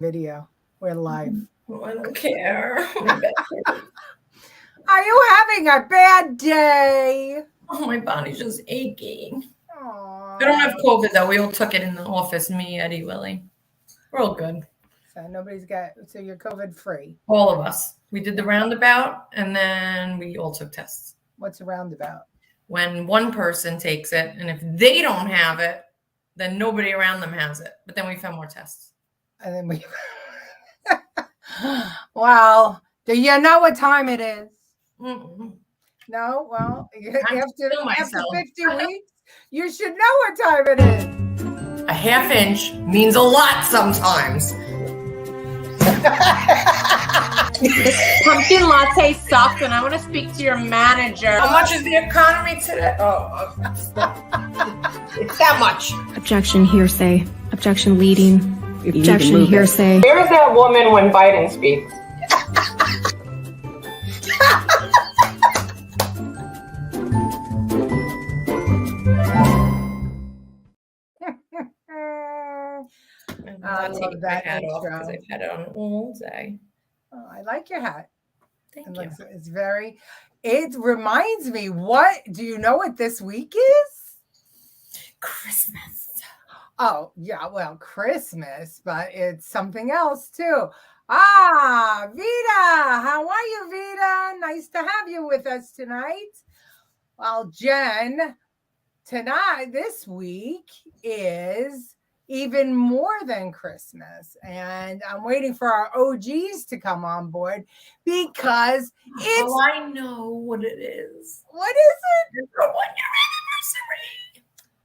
Video. We're live. I don't care. Are you having a bad day? Oh, my body's just aching. Aww. I don't have COVID, though. We all took it in the office. Me, Eddie, Willie. We're all good. So so you're COVID free. All of us. We did the roundabout, and then we all took tests. What's a roundabout? When one person takes it, and if they don't have it, then nobody around them has it. But then we found more tests. And then we... Well, do you know what time it is? Mm-mm. No? Well, after 50 weeks, you should know what time it is. A half inch means a lot sometimes. This pumpkin latte sucks, and I want to speak to your manager. How much is the economy today? Oh, it's that much. Objection, hearsay. Objection, leading. Objection, hearsay. Where is that woman when Biden speaks? I love that hat off intro. because I've had it on all day. Oh, I like your hat. Thank you. It's very. It reminds me. What do you know? What this week is? Christmas. Oh yeah, well, Christmas, but it's something else too. Ah, Vita, how are you, Vita? Nice to have you with us tonight. Well, Jen, this week is even more than Christmas. And I'm waiting for our OGs to come on board because it's... Oh, I know what it is. What is it? It's the 1-year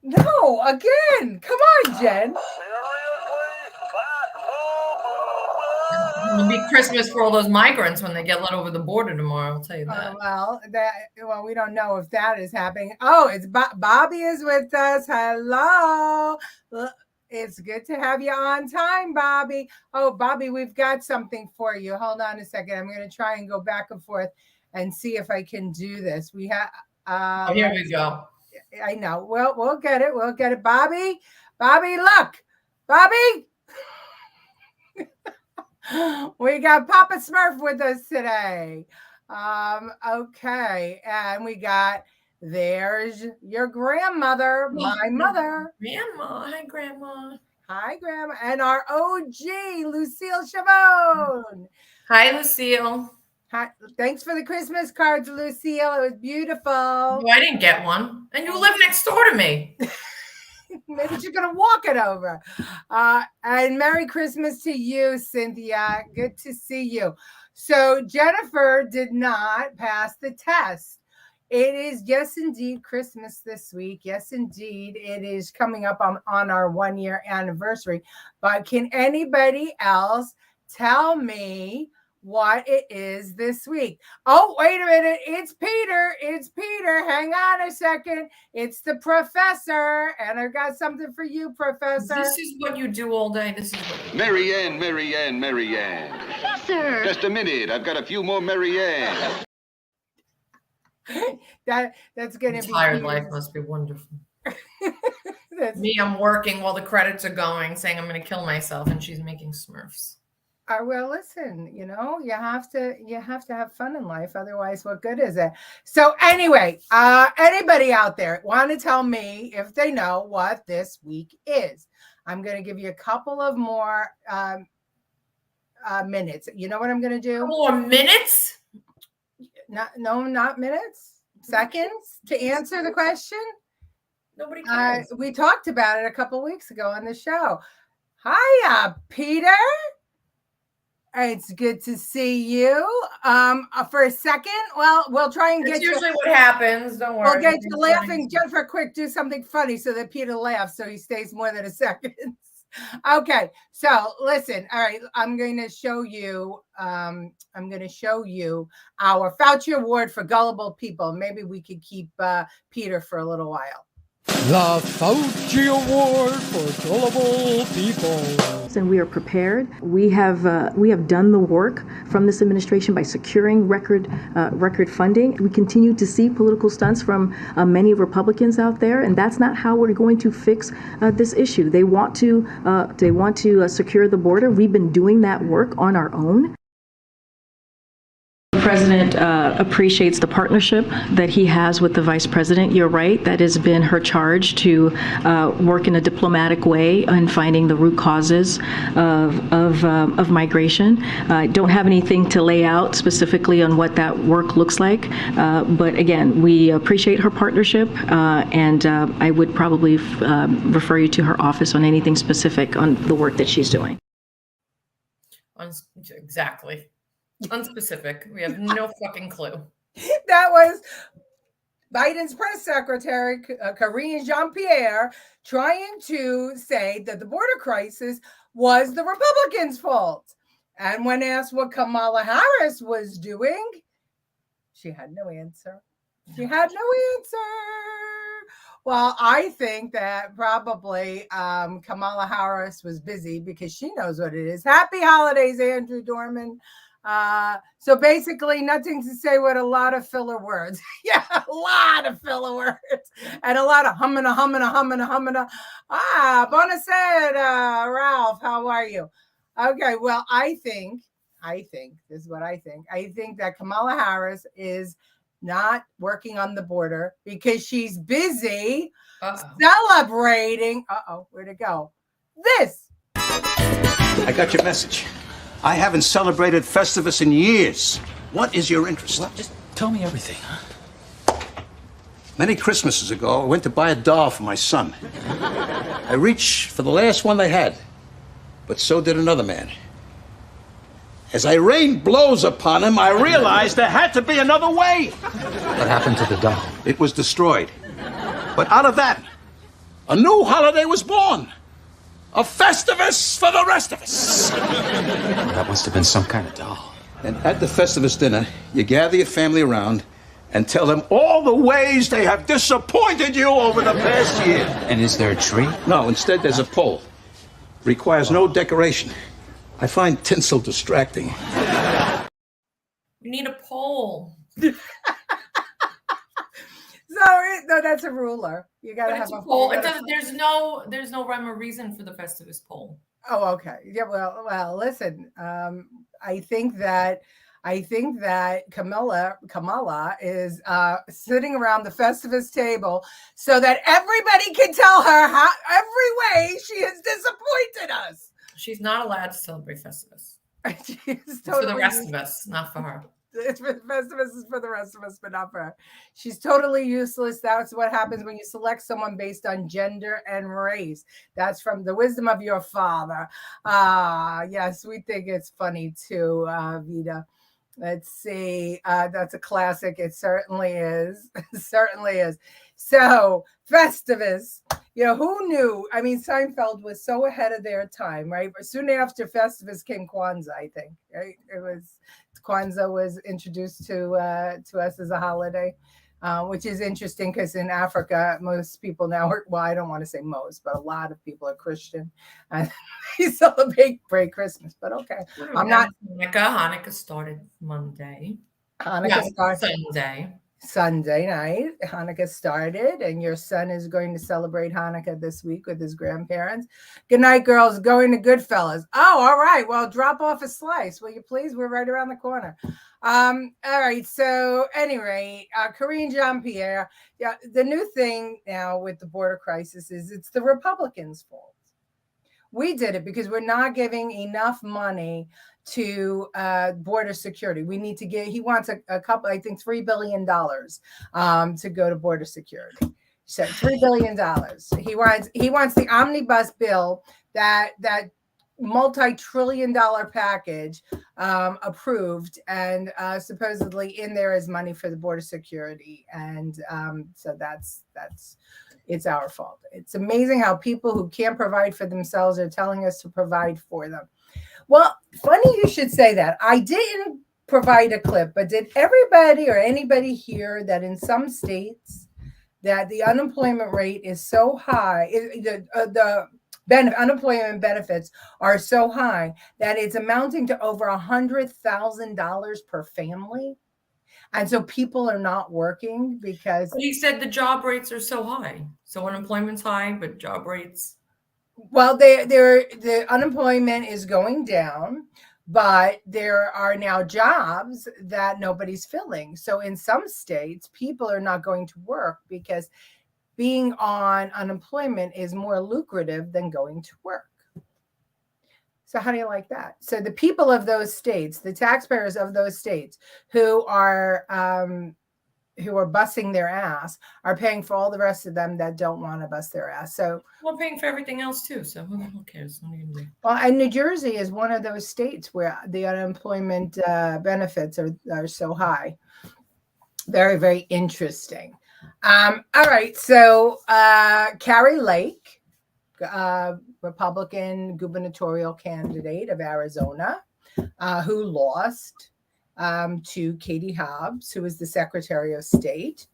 anniversary. No, again. Come on, Jen. It'll be Christmas for all those migrants when they get let over the border tomorrow. I'll tell you that. Well, we don't know if that is happening. Oh, it's Bobby is with us. Hello. It's good to have you on time, Bobby. Oh, Bobby, we've got something for you. Hold on a second. I'm going to try and go back and forth and see if I can do this. We have. Here we go. I know. Well, we'll get it. We'll get it. Bobby, look. Bobby. We got Papa Smurf with us today. Okay. And we got, there's your grandmother, my mother. Grandma. Hi, Grandma. Hi, Grandma. And our OG, Lucille Chavone. Hi, Lucille. Hi. Thanks for the Christmas cards, Lucille. It was beautiful. Oh, I didn't get one. And you live next door to me. Maybe you're going to walk it over. And Merry Christmas to you, Cynthia. Good to see you. So Jennifer did not pass the test. It is, yes, indeed, Christmas this week. Yes, indeed, it is coming up on our 1-year anniversary. But can anybody else tell me what it is this week? Oh, wait a minute. It's Peter. It's Peter. Hang on a second. It's the professor. And I've got something for you, Professor. This is what you do all day. This is what you do. Marianne, Marianne, Marianne. Professor! Just a minute. I've got a few more Marianne. That's going to be tired life must be wonderful. Me, I'm working while the credits are going, saying I'm going to kill myself, and she's making Smurfs. Well, listen, you have to have fun in life. Otherwise, what good is it? So anyway, anybody out there want to tell me if they know what this week is? I'm going to give you a couple of more minutes. You know what I'm going to do? More minutes? Not minutes. Seconds to answer the question. Nobody cares. We talked about it a couple weeks ago on the show. Hiya, Peter. It's good to see you. For a second, well, we'll try and That's get usually what happens. Don't worry. We'll get you laughing. Jennifer, quick, do something funny so that Peter laughs so he stays more than a second. Okay, so listen. All right, I'm going to show you our Fauci Award for Gullible People. Maybe we could keep Peter for a little while. The Fauci Award for Gullible People. And we are prepared. We have done the work from this administration by securing record funding. We continue to see political stunts from many Republicans out there, and that's not how we're going to fix this issue. They want to secure the border. We've been doing that work on our own. The President appreciates the partnership that he has with the Vice President. You're right, that has been her charge to work in a diplomatic way in finding the root causes of migration. I don't have anything to lay out specifically on what that work looks like, but again, we appreciate her partnership, and I would probably refer you to her office on anything specific on the work that she's doing. Exactly. Unspecific. We have no fucking clue. That was Biden's press secretary, Karine Jean-Pierre, trying to say that the border crisis was the Republicans' fault. And when asked what Kamala Harris was doing, she had no answer. She had no answer. Well, I think that probably Kamala Harris was busy because she knows what it is. Happy holidays, Andrew Dorman. So basically nothing to say with a lot of filler words. Yeah, a lot of filler words and a lot of humming. Buonasera, Ralph, how are you? Okay, well, I think, this is what I think. I think that Kamala Harris is not working on the border because she's busy celebrating. Where'd it go? This. I got your message. I haven't celebrated Festivus in years. What is your interest? Well, just tell me everything, huh? Many Christmases ago, I went to buy a doll for my son. I reached for the last one they had, but so did another man. As I rained blows upon him, I realized there had to be another way. What happened to the doll? It was destroyed. But out of that, a new holiday was born. A Festivus for the rest of us. That must have been some kind of doll. And at the Festivus dinner, you gather your family around and tell them all the ways they have disappointed you over the past year. And is there a tree? No, instead there's a pole. Requires no decoration. I find tinsel distracting. We need a pole. No, that's a ruler. You got to have a pole. There's no rhyme or reason for the Festivus pole. Oh, okay. Yeah. Well. Listen. I think that Kamala is sitting around the Festivus table so that everybody can tell her how every way she has disappointed us. She's not allowed to celebrate Festivus. It's for the rest of us, not for her. Festivus is for the rest of us, but not for her. She's totally useless. That's what happens when you select someone based on gender and race. That's from the wisdom of your father. Yes, we think it's funny too, Vida. Let's see. That's a classic. It certainly is. It certainly is. So, Festivus, who knew? I mean, Seinfeld was so ahead of their time, right? But soon after Festivus came Kwanzaa, I think, right? Kwanzaa was introduced to us as a holiday, which is interesting because in Africa, most people now I don't want to say most, but a lot of people are Christian. And they celebrate Christmas, but okay. I'm not. Hanukkah started Monday. Hanukkah started Sunday night. Hanukkah started, and your son is going to celebrate Hanukkah this week with his grandparents. Good night, girls. Going to Goodfellas. Oh, all right. Well, drop off a slice, will you please? We're right around the corner. All right. So, anyway, Karine Jean-Pierre. Yeah, the new thing now with the border crisis is it's the Republicans' fault. We did it because we're not giving enough money to border security. We need to he wants a couple, I think $3 billion to go to border security. So $3 billion. He wants the omnibus bill, that multi-trillion-dollar package approved, and supposedly in there is money for the border security. And so that's it's our fault. It's amazing how people who can't provide for themselves are telling us to provide for them. Well, funny you should say that. I didn't provide a clip, but did everybody or anybody hear that in some states that the unemployment rate is so high, unemployment benefits are so high that it's amounting to over $100,000 per family. And so people are not working because But he said the job rates are so high. So unemployment's high, but job rates. Well, the unemployment is going down, but there are now jobs that nobody's filling. So in some states, people are not going to work because being on unemployment is more lucrative than going to work. So how do you like that? So the people of those states, the taxpayers of those states who are busting their ass are paying for all the rest of them that don't want to bust their ass. So we're paying for everything else too. So who cares? What are you gonna do? Well, and New Jersey is one of those states where the unemployment benefits are so high. Very, very interesting. All right. So Carrie Lake, Republican gubernatorial candidate of Arizona, who lost to Katie Hobbs, who was the Secretary of State,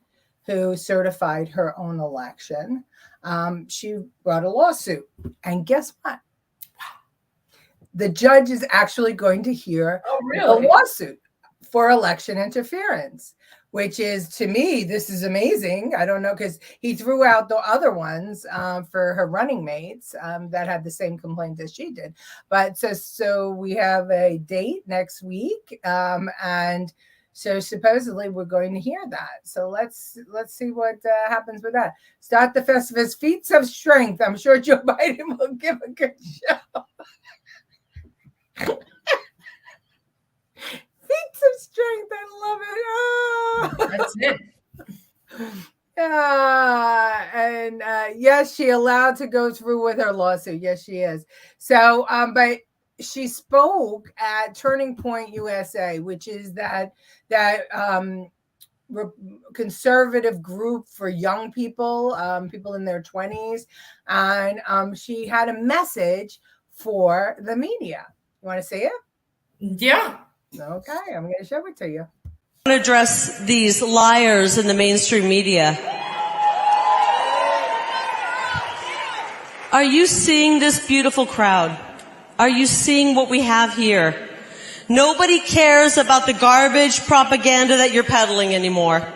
who certified her own election. She brought a lawsuit. And guess what? The judge is actually going to hear a lawsuit for election interference, which is, to me, this is amazing. I don't know, because he threw out the other ones for her running mates that had the same complaint as she did. But so we have a date next week, and so supposedly we're going to hear that. So let's see what happens with that. Start the Festivus Feats of Strength. I'm sure Joe Biden will give a good show. Feats of strength. I love it. Oh. That's it. And yes, she allowed to go through with her lawsuit. Yes, she is. So, but she spoke at Turning Point USA, which is that conservative group for young people, people in their 20s, and she had a message for the media. You want to see it? Yeah. Okay, I'm going to show it to you. I want to address these liars in the mainstream media. Are you seeing this beautiful crowd? Are you seeing what we have here? Nobody cares about the garbage propaganda that you're peddling anymore.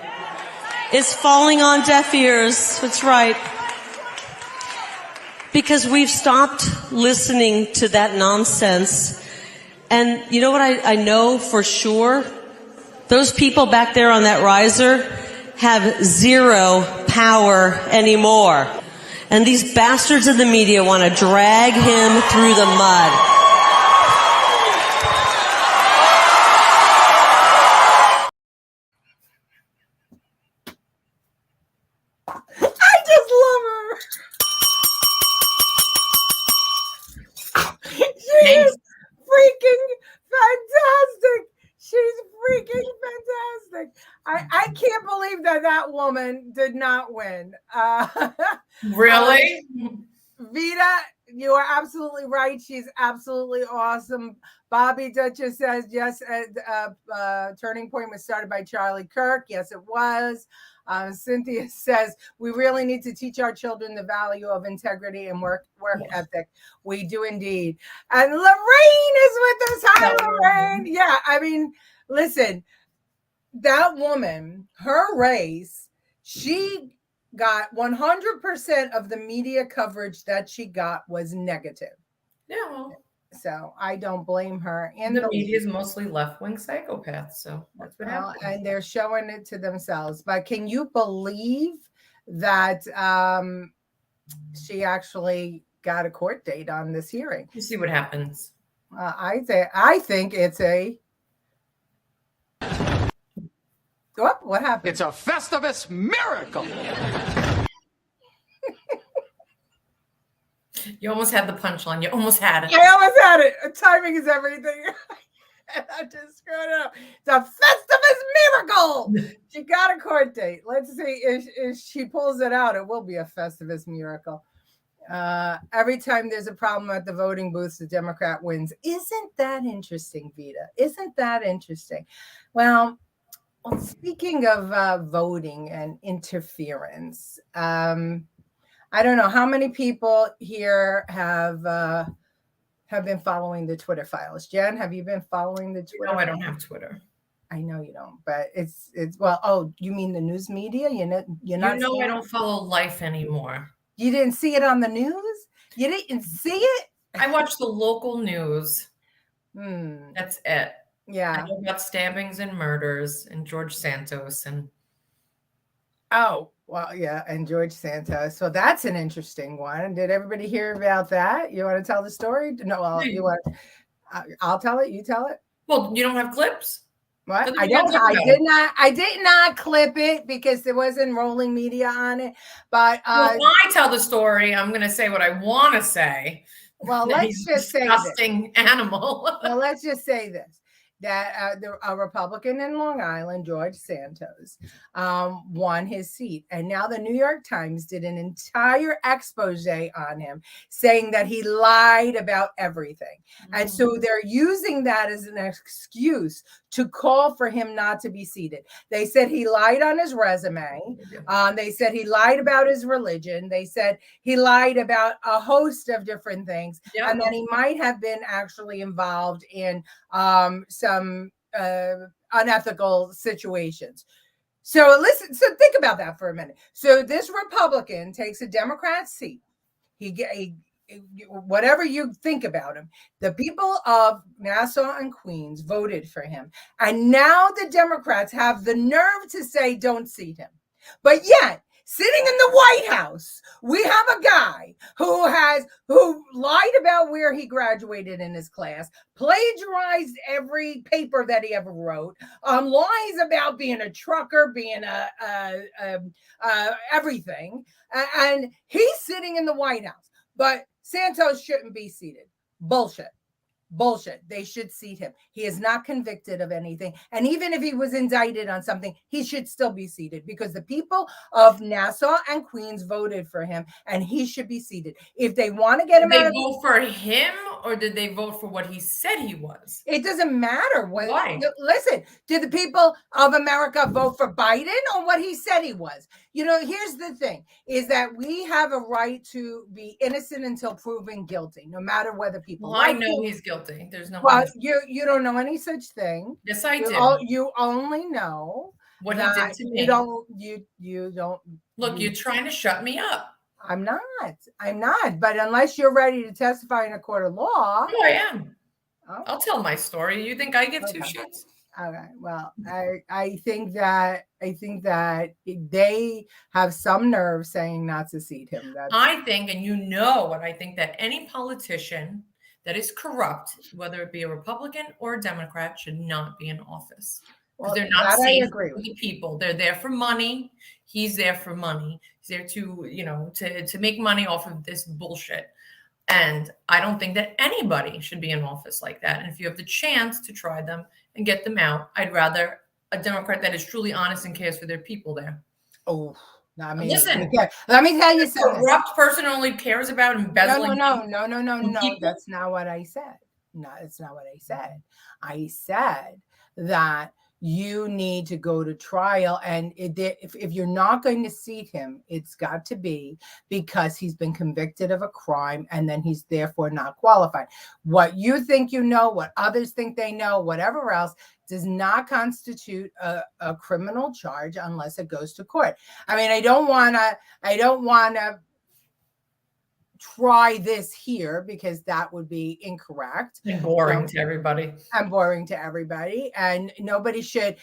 It's falling on deaf ears. That's right. Because we've stopped listening to that nonsense. And you know what I know for sure? Those people back there on that riser have zero power anymore. And these bastards in the media want to drag him through the mud. Is freaking fantastic. She's freaking fantastic. I can't believe that woman did not win. Really? Vita, you are absolutely right. She's absolutely awesome. Bobby Duchess says, yes, Turning Point was started by Charlie Kirk. Yes, it was. Cynthia says, we really need to teach our children the value of integrity and work ethic. We do indeed. And Lorraine is with us. Hi, Lorraine. Yeah, I mean, listen, that woman, her race, she got 100% of the media coverage that she got was negative. Yeah, well. So I don't blame her. And the media is mostly left-wing psychopaths, so that's what happens. And they're showing it to themselves. But can you believe that she actually got a court date on this hearing? You see what happens. I think it's a. What happened? It's a Festivus miracle. You almost had the punchline. You almost had it. I almost had it. Timing is everything. I just screwed it up. It's a Festivus miracle. She got a court date. Let's see if she pulls it out. It will be a Festivus miracle. Every time there's a problem at the voting booths, the Democrat wins. Isn't that interesting, Vita? Isn't that interesting? Well, Well, speaking of voting and interference, I don't know how many people here have been following the Twitter files. Jen, have you been following the Twitter? No, I don't have Twitter. I know you don't, but it's well. Oh, you mean the news media? You're not. I don't follow life anymore. You didn't see it on the news. You didn't see it. I watch the local news. That's it. Yeah. I know about stabbings and murders and George Santos and. Oh, well, yeah, and George Santos. So that's an interesting one. Did everybody hear about that? You want to tell the story? No, well, you want. I'll tell it. You tell it. Well, you don't have clips. What? I don't. I did not clip it because there wasn't rolling media on it. But if I tell the story, I'm going to say what I want to say. Well, let's just say disgusting animal. Well, let's just say this. That a Republican in Long Island, George Santos, won his seat. And now the New York Times did an entire expose on him saying that he lied about everything. And so they're using that as an excuse to call for him not to be seated. They said he lied on his resume. They said he lied about his religion. They said he lied about a host of different things. Yep. And that he might have been actually involved in some unethical situations. So think about that for a minute. So this Republican takes a Democrat seat. He whatever you think about him, the people of Nassau and Queens voted for him. And now the Democrats have the nerve to say, don't seat him. But yet, sitting in the White House, we have a guy who lied about where he graduated in his class, plagiarized every paper that he ever wrote, lies about being a trucker, being everything, and he's sitting in the White House. But Santos shouldn't be seated. Bullshit. They should seat him. He is not convicted of anything. And even if he was indicted on something, he should still be seated because the people of Nassau and Queens voted for him and he should be seated. If they want to get him out of... Did they vote for him or did they vote for what he said he was? It doesn't matter. Why? Listen, did the people of America vote for Biden or what he said he was? You know, here's the thing, is that we have a right to be innocent until proven guilty, no matter whether people... Well, I know he's guilty. There's no... Well, you don't know any such thing. Yes, I do. You only know what he did to me. You don't... Look, you're trying to shut me up. I'm not. But unless you're ready to testify in a court of law... No, I am. Oh. I'll tell my story. You think I give two shits? Okay. Well, I think that they have some nerve saying not to seat him. I think, and you know what I think, that any politician that is corrupt, whether it be a Republican or a Democrat, should not be in office. Because they're not safe for the people. They're there for money. He's there for money. He's there to make money off of this bullshit. And I don't think that anybody should be in office like that. And if you have the chance to try them and get them out, I'd rather a Democrat that is truly honest and cares for their people there. Oh, I mean, listen. Let me tell you something. A corrupt person only cares about embezzling. No. That's not what I said. No, it's not what I said. I said that you need to go to trial, and if you're not going to seat him, it's got to be because he's been convicted of a crime and then he's therefore not qualified. What you think you know, what others think they know, whatever else, does not constitute a criminal charge unless it goes to court. I mean, I don't want to try this here because that would be incorrect and boring to everybody. And nobody should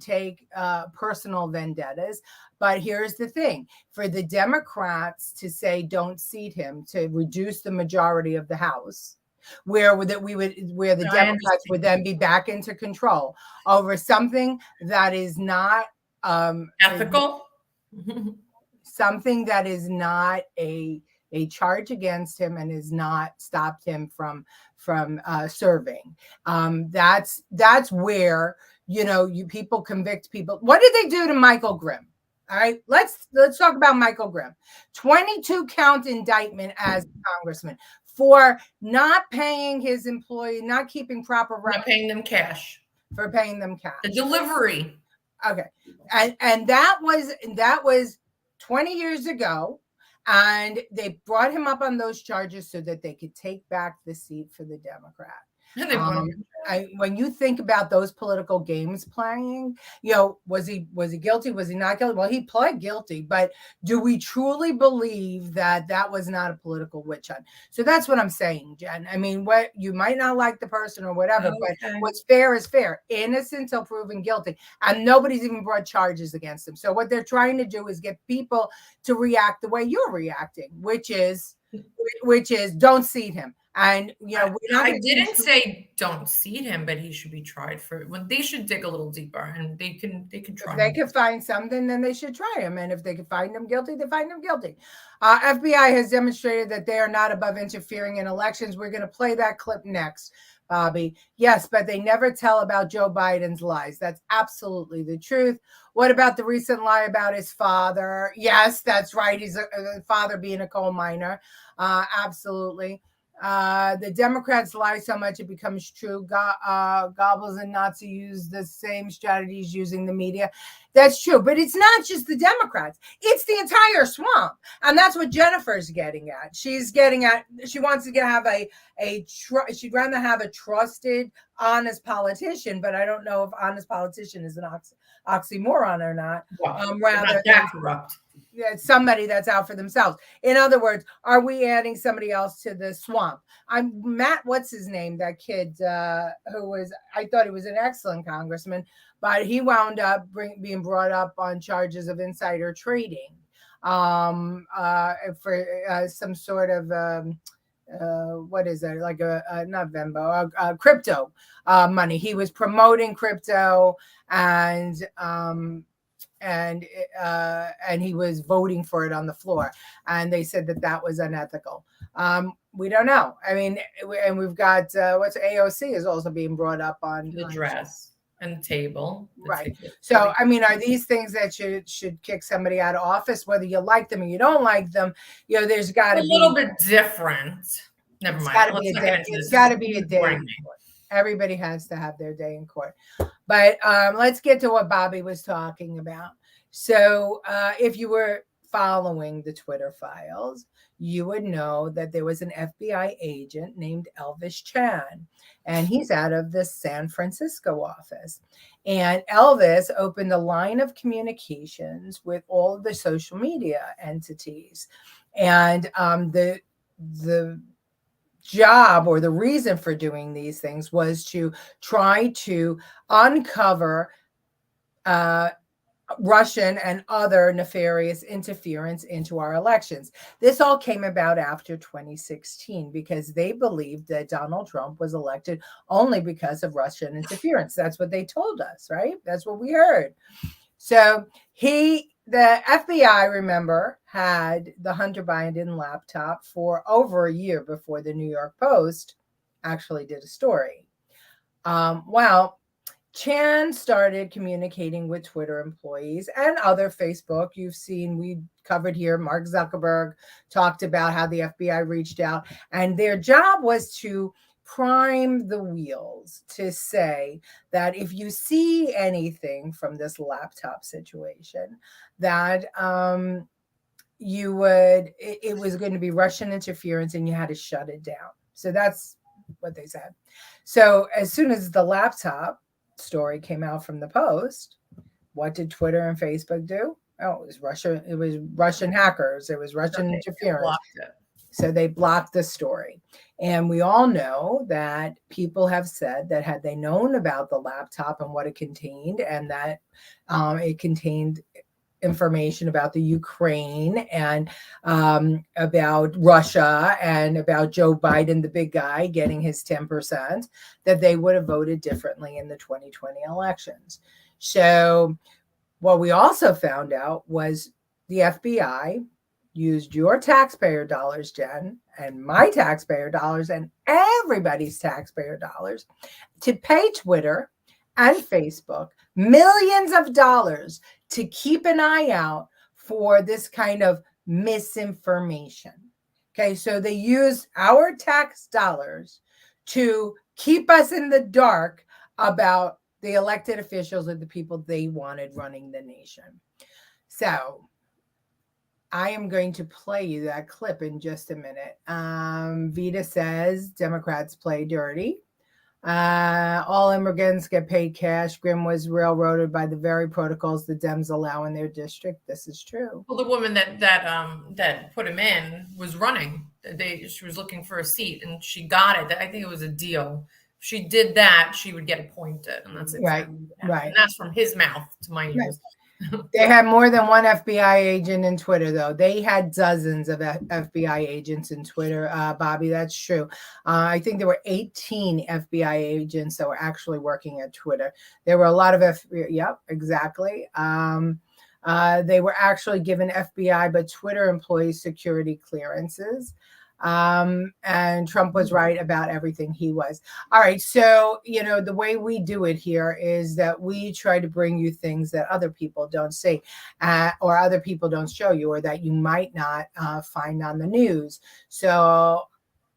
take personal vendettas. But here's the thing: for the Democrats to say don't seat him, to reduce the majority of the House, where the Democrats would then be back into control over something that is not ethical. Something that is not a charge against him and has not stopped him from serving. That's where you people convict people. What did they do to Michael Grimm? All right, let's talk about Michael Grimm. 22 count indictment as congressman for not paying his employee, not keeping proper records, not paying them cash. for paying them cash. The delivery. Okay. And that was 20 years ago. And they brought him up on those charges so that they could take back the seat for the Democrat. When you think about those political games playing, was he guilty? Was he not guilty? Well, he pled guilty, but do we truly believe that was not a political witch hunt? So that's what I'm saying, Jen. I mean, what you might not like the person or whatever, but what's fair is fair. Innocent till proven guilty, and nobody's even brought charges against him. So what they're trying to do is get people to react the way you're reacting, which is don't seat him. And I didn't say don't seat him, but he should be tried for. When they should dig a little deeper, and they can try. If they can find something, then they should try him. And if they can find him guilty, they find him guilty. FBI has demonstrated that they are not above interfering in elections. We're going to play that clip next, Bobby. Yes, but they never tell about Joe Biden's lies. That's absolutely the truth. What about the recent lie about his father? Yes, that's right. He's a father being a coal miner. Absolutely. The Democrats lie so much it becomes true. Goebbels and Nazi use the same strategies using the media. That's true, but it's not just the Democrats. It's the entire swamp, and that's what Jennifer's getting at. She's getting at. She wants to have she'd rather have a trusted, honest politician, but I don't know if honest politician is an oxymoron or not. Rather than corrupt. Somebody that's out for themselves. In other words, are we adding somebody else to the swamp? I'm Matt, what's his name? That kid I thought he was an excellent congressman, but he wound up being brought up on charges of insider trading for some sort of what is that? Like not Venmo, crypto money. He was promoting crypto and he was voting for it on the floor, and they said that was unethical. We don't know. I mean, and we've got what's AOC is also being brought up on the dress and the table, right? So, I mean, are these things that should kick somebody out of office, whether you like them or you don't like them? There's got to be a little bit different. Never mind. It's got to be a day. Everybody has to have their day in court. But let's get to what Bobby was talking about. So if you were following the Twitter files, you would know that there was an FBI agent named Elvis Chan, and he's out of the San Francisco office. And Elvis opened a line of communications with all of the social media entities. And the job or the reason for doing these things was to try to uncover Russian and other nefarious interference into our elections. This all came about after 2016 because they believed that Donald Trump was elected only because of Russian interference. That's what they told us, right? That's what we heard. So the FBI, remember, had the Hunter Biden laptop for over a year before the New York Post actually did a story. Chan started communicating with Twitter employees and other Facebook. You've seen, we covered here, Mark Zuckerberg talked about how the FBI reached out, and their job was to prime the wheels to say that if you see anything from this laptop situation, that it was going to be Russian interference and you had to shut it down. So that's what they said. So as soon as the laptop story came out from the Post, what did Twitter and Facebook do? Oh, it was Russia. It was Russian hackers. It was Russian interference. So they blocked the story. And we all know that people have said that had they known about the laptop and what it contained, and that it contained information about the Ukraine and about Russia and about Joe Biden, the big guy, getting his 10%, that they would have voted differently in the 2020 elections. So what we also found out was the FBI used your taxpayer dollars, Jen, and my taxpayer dollars and everybody's taxpayer dollars to pay Twitter and Facebook millions of dollars to keep an eye out for this kind of misinformation. Okay, so they use our tax dollars to keep us in the dark about the elected officials are the people they wanted running the nation. So I am going to play you that clip in just a minute. Vita says Democrats play dirty. All immigrants get paid cash. Grimm was railroaded by the very protocols the Dems allow in their district. This is true. Well, the woman that put him in was running. She was looking for a seat, and she got it. I think it was a deal. If she did that, she would get appointed, and that's exactly right. And that's from his mouth to my ears. Right. They had more than one FBI agent in Twitter, though. They had dozens of FBI agents in Twitter, Bobby. That's true. I think there were 18 FBI agents that were actually working at Twitter. There were a lot of Yep, exactly. They were actually given FBI, but Twitter employees security clearances. And Trump was right about everything he was. All right. So, the way we do it here is that we try to bring you things that other people don't see, or other people don't show you, or that you might not find on the news. So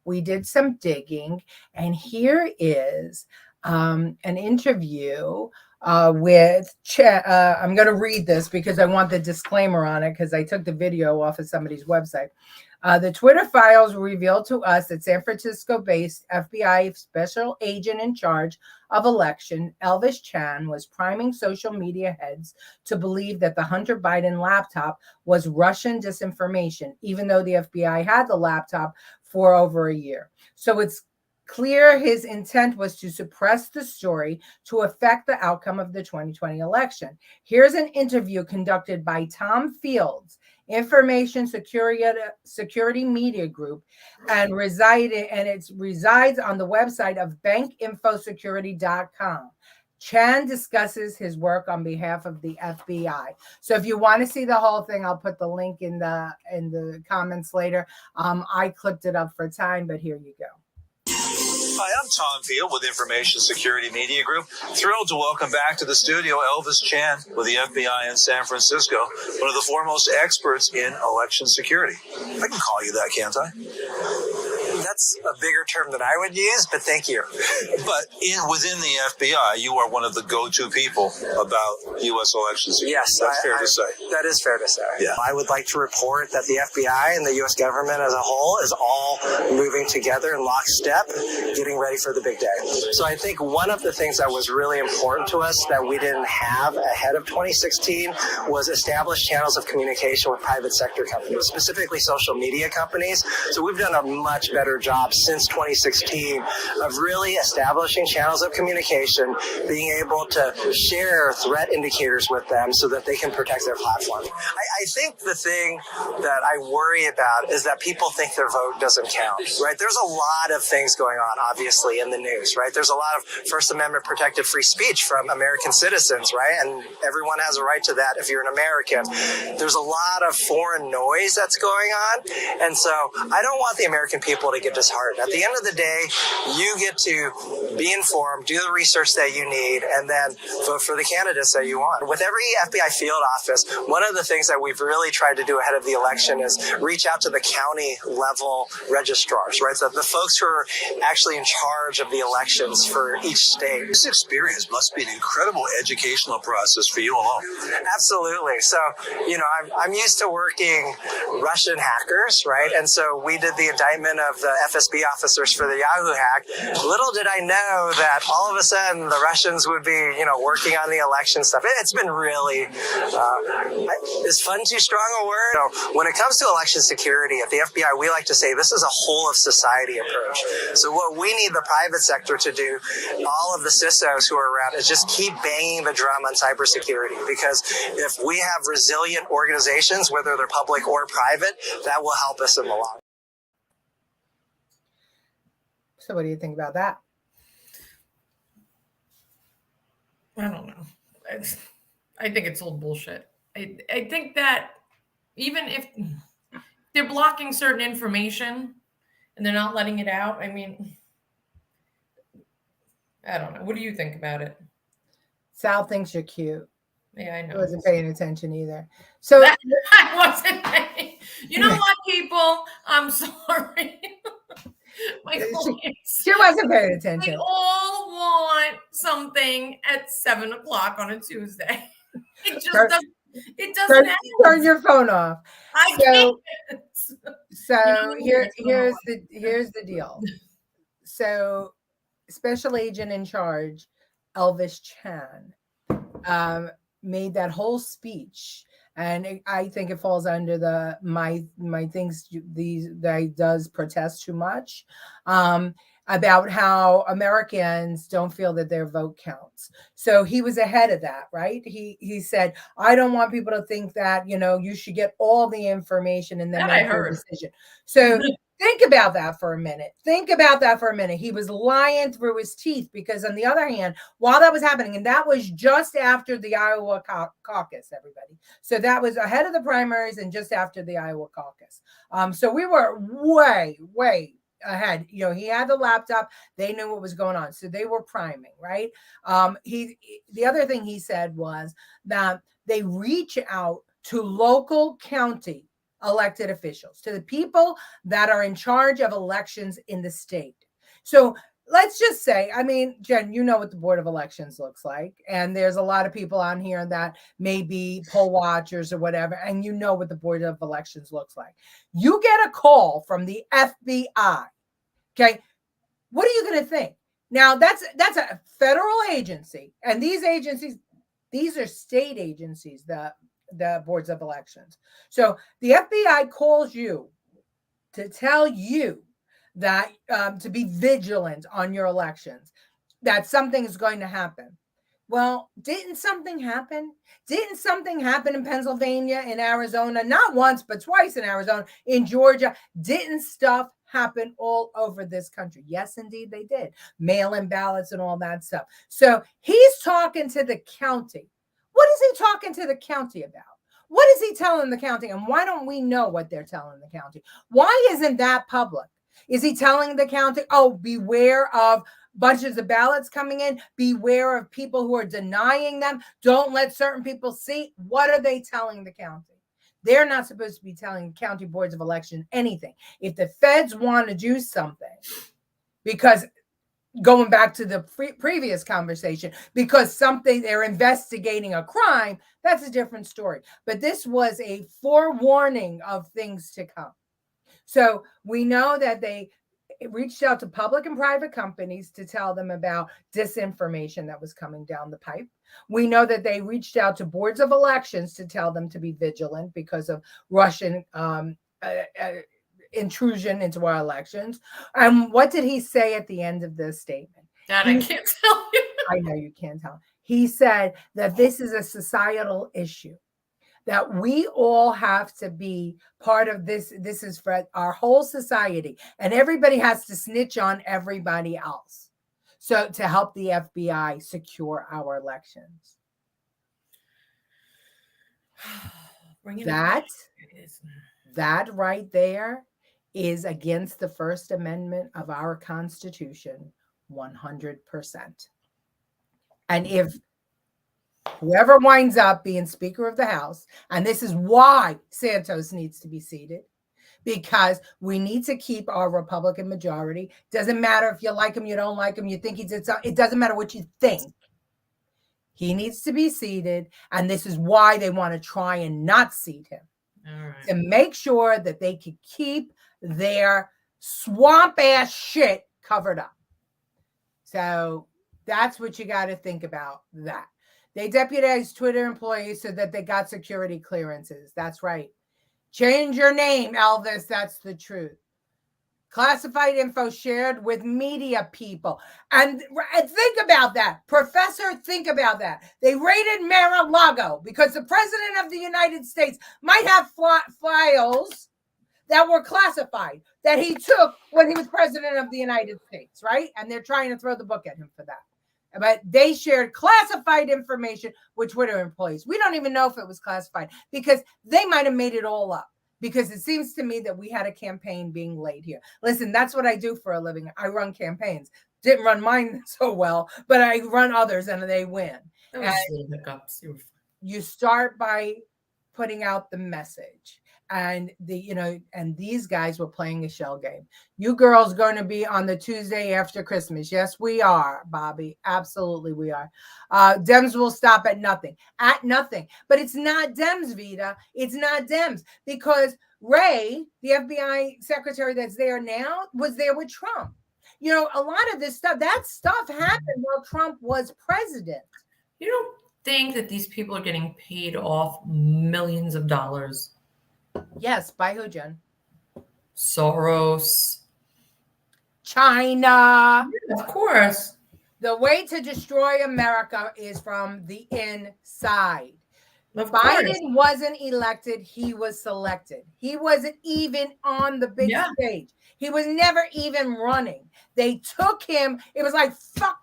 we did some digging, and here is an interview with I'm going to read this because I want the disclaimer on it, because I took the video off of somebody's website. The Twitter files revealed to us that San Francisco-based FBI special agent in charge of election, Elvis Chan, was priming social media heads to believe that the Hunter Biden laptop was Russian disinformation, even though the FBI had the laptop for over a year. So it's clear his intent was to suppress the story to affect the outcome of the 2020 election. Here's an interview conducted by Tom Fields, Information Security Media Group, and it resides on the website of bankinfosecurity.com. Chan discusses his work on behalf of the FBI. So if you want to see the whole thing, I'll put the link in the comments later. I clipped it up for time, but here you go. Hi, I'm Tom Field with Information Security Media Group. Thrilled to welcome back to the studio Elvis Chan with the FBI in San Francisco, one of the foremost experts in election security. I can call you that, can't I? That's a bigger term than I would use, but thank you. But within the FBI, you are one of the go-to people about U.S. election security. Yes, that's fair to say. That is fair to say. Yeah. I would like to report that the FBI and the U.S. government as a whole is all moving together in lockstep, getting ready for the big day. So I think one of the things that was really important to us that we didn't have ahead of 2016 was established channels of communication with private sector companies, specifically social media companies. So we've done a much better job since 2016 of really establishing channels of communication, being able to share threat indicators with them so that they can protect their platform. I think the thing that I worry about is that people think their vote doesn't count, right? There's a lot of things going on, obviously, in the news, right? There's a lot of First Amendment protected free speech from American citizens, right? And everyone has a right to that if you're an American. There's a lot of foreign noise that's going on. And so I don't want the American people to get disheartened. At the end of the day, you get to be informed, do the research that you need, and then vote for the candidates that you want. With every FBI field office, one of the things that we've really tried to do ahead of the election is reach out to the county level registrars, right? So the folks who are actually in charge of the elections for each state. This experience must be an incredible educational process for you alone. Absolutely. So, I'm used to working Russian hackers, right? And so we did the indictment of the FSB officers for the Yahoo hack. Little did I know that all of a sudden the Russians would be, working on the election stuff. It's been really, is fun too strong a word? When it comes to election security at the FBI, we like to say this is a whole of society approach. So what we need the private sector to do, all of the CISOs who are around, is just keep banging the drum on cybersecurity. Because if we have resilient organizations, whether they're public or private, that will help us in the long run. So what do you think about that? I don't know. I think it's all bullshit. I think that even if they're blocking certain information and they're not letting it out, I mean, I don't know. What do you think about it? Sal thinks you're cute. Yeah, I know. I wasn't paying attention either. So I wasn't paying. You know what, people? I'm sorry. She wasn't paying attention. We all want something at 7 o'clock on a Tuesday. It just doesn't. It doesn't happen. Turn your phone off. I can't. So here's the deal. So special agent in charge, Elvis Chan, made that whole speech, and I think it falls under the my things that does protest too much, about how Americans don't feel that their vote counts. So he was ahead of that, right? He said, I don't want people to think that, you should get all the information and then make your decision. So think about that for a minute. He was lying through his teeth because, on the other hand, while that was happening, and that was just after the Iowa caucus, everybody. So that was ahead of the primaries and just after the Iowa caucus. So we were way, way ahead. He had the laptop. They knew what was going on. So they were priming, right? The other thing he said was that they reach out to local county elected officials, to the people that are in charge of elections in the state. So let's just say, Jen, you know what the Board of Elections looks like. And there's a lot of people on here that may be poll watchers or whatever. And you know what the Board of Elections looks like. You get a call from the FBI. Okay. What are you going to think? Now that's a federal agency. And these agencies, these are state agencies, the boards of elections. So the FBI calls you to tell you that to be vigilant on your elections, that something is going to happen. Well, didn't something happen? Didn't something happen in Pennsylvania, in Arizona? Not once, but twice in Arizona, in Georgia. Didn't stuff happen all over this country? Yes, indeed, they did. Mail-in ballots and all that stuff. So he's talking to the county. What is he talking to the county about? What is he telling the county? And why don't we know what they're telling the county? Why isn't that public? Is he telling the county, oh, beware of bunches of ballots coming in? Beware of people who are denying them. Don't let certain people see. What are they telling the county? They're not supposed to be telling county boards of election anything. If the feds want to do something, because going back to the previous conversation, because they're investigating a crime, that's a different story. But this was a forewarning of things to come. So we know that they reached out to public and private companies to tell them about disinformation that was coming down the pipe. We know that they reached out to boards of elections to tell them to be vigilant because of Russian intrusion into our elections. And what did he say at the end of this statement? That I can't tell you. I know you can't tell. He said that this is a societal issue, that we all have to be part of this. This is for our whole society, and everybody has to snitch on everybody else. So to help the FBI secure our elections. That right there is against the First Amendment of our Constitution, 100%. And if whoever winds up being Speaker of the House, and this is why Santos needs to be seated, because we need to keep our Republican majority. Doesn't matter if you like him, you don't like him, you think he did something. It doesn't matter what you think. He needs to be seated, and this is why they want to try and not seat him. All right. To make sure that they can keep their swamp ass shit covered up. So that's what you got to think about that. They deputized Twitter employees so that they got security clearances. That's right. Change your name, Elvis. That's the truth. Classified info shared with media people. And think about that. Professor, think about that. They raided Mar-a-Lago because the president of the United States might have files that were classified that he took when he was president of the United States, right? And they're trying to throw the book at him for that. But they shared classified information with Twitter employees. We don't even know if it was classified because they might have made it all up. Because it seems to me that we had a campaign being laid here. Listen, that's what I do for a living. I run campaigns. Didn't run mine so well, but I run others and they win. That was little hiccups. You start by putting out the message. and these guys were playing a shell game. You girls going to be on the Tuesday after Christmas. Yes, we are, Bobby. Absolutely, we are. Dems will stop at nothing. But it's not Dems, Vita. It's not Dems, because Ray, the FBI secretary that's there now, was there with Trump. A lot of this stuff, that stuff happened while Trump was president. You don't think that these people are getting paid off millions of dollars? Yes, by who, Jen? Soros. China. Yeah, of course. The way to destroy America is from the inside. Of Biden course. wasn't elected. He was selected. He wasn't even on the big stage. He was never even running. They took him. It was like, fuck.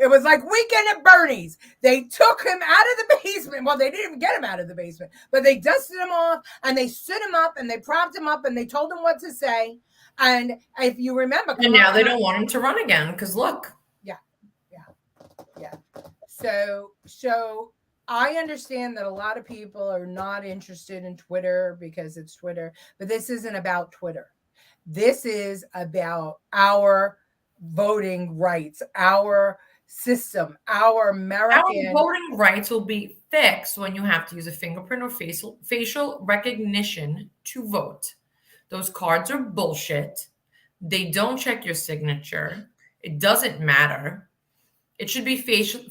It was like Weekend at Bernie's. They took him out of the basement. Well, they didn't even get him out of the basement, but they dusted him off and they stood him up and they propped him up and they told him what to say. And if you remember, and now they don't want him to run again because look. Yeah. So I understand that a lot of people are not interested in Twitter because it's Twitter, but this isn't about Twitter. This is about our voting rights, our system, our American. Our voting rights will be fixed when you have to use a fingerprint or facial recognition to vote. Those cards are bullshit. They don't check your signature. It doesn't matter. It should be facial.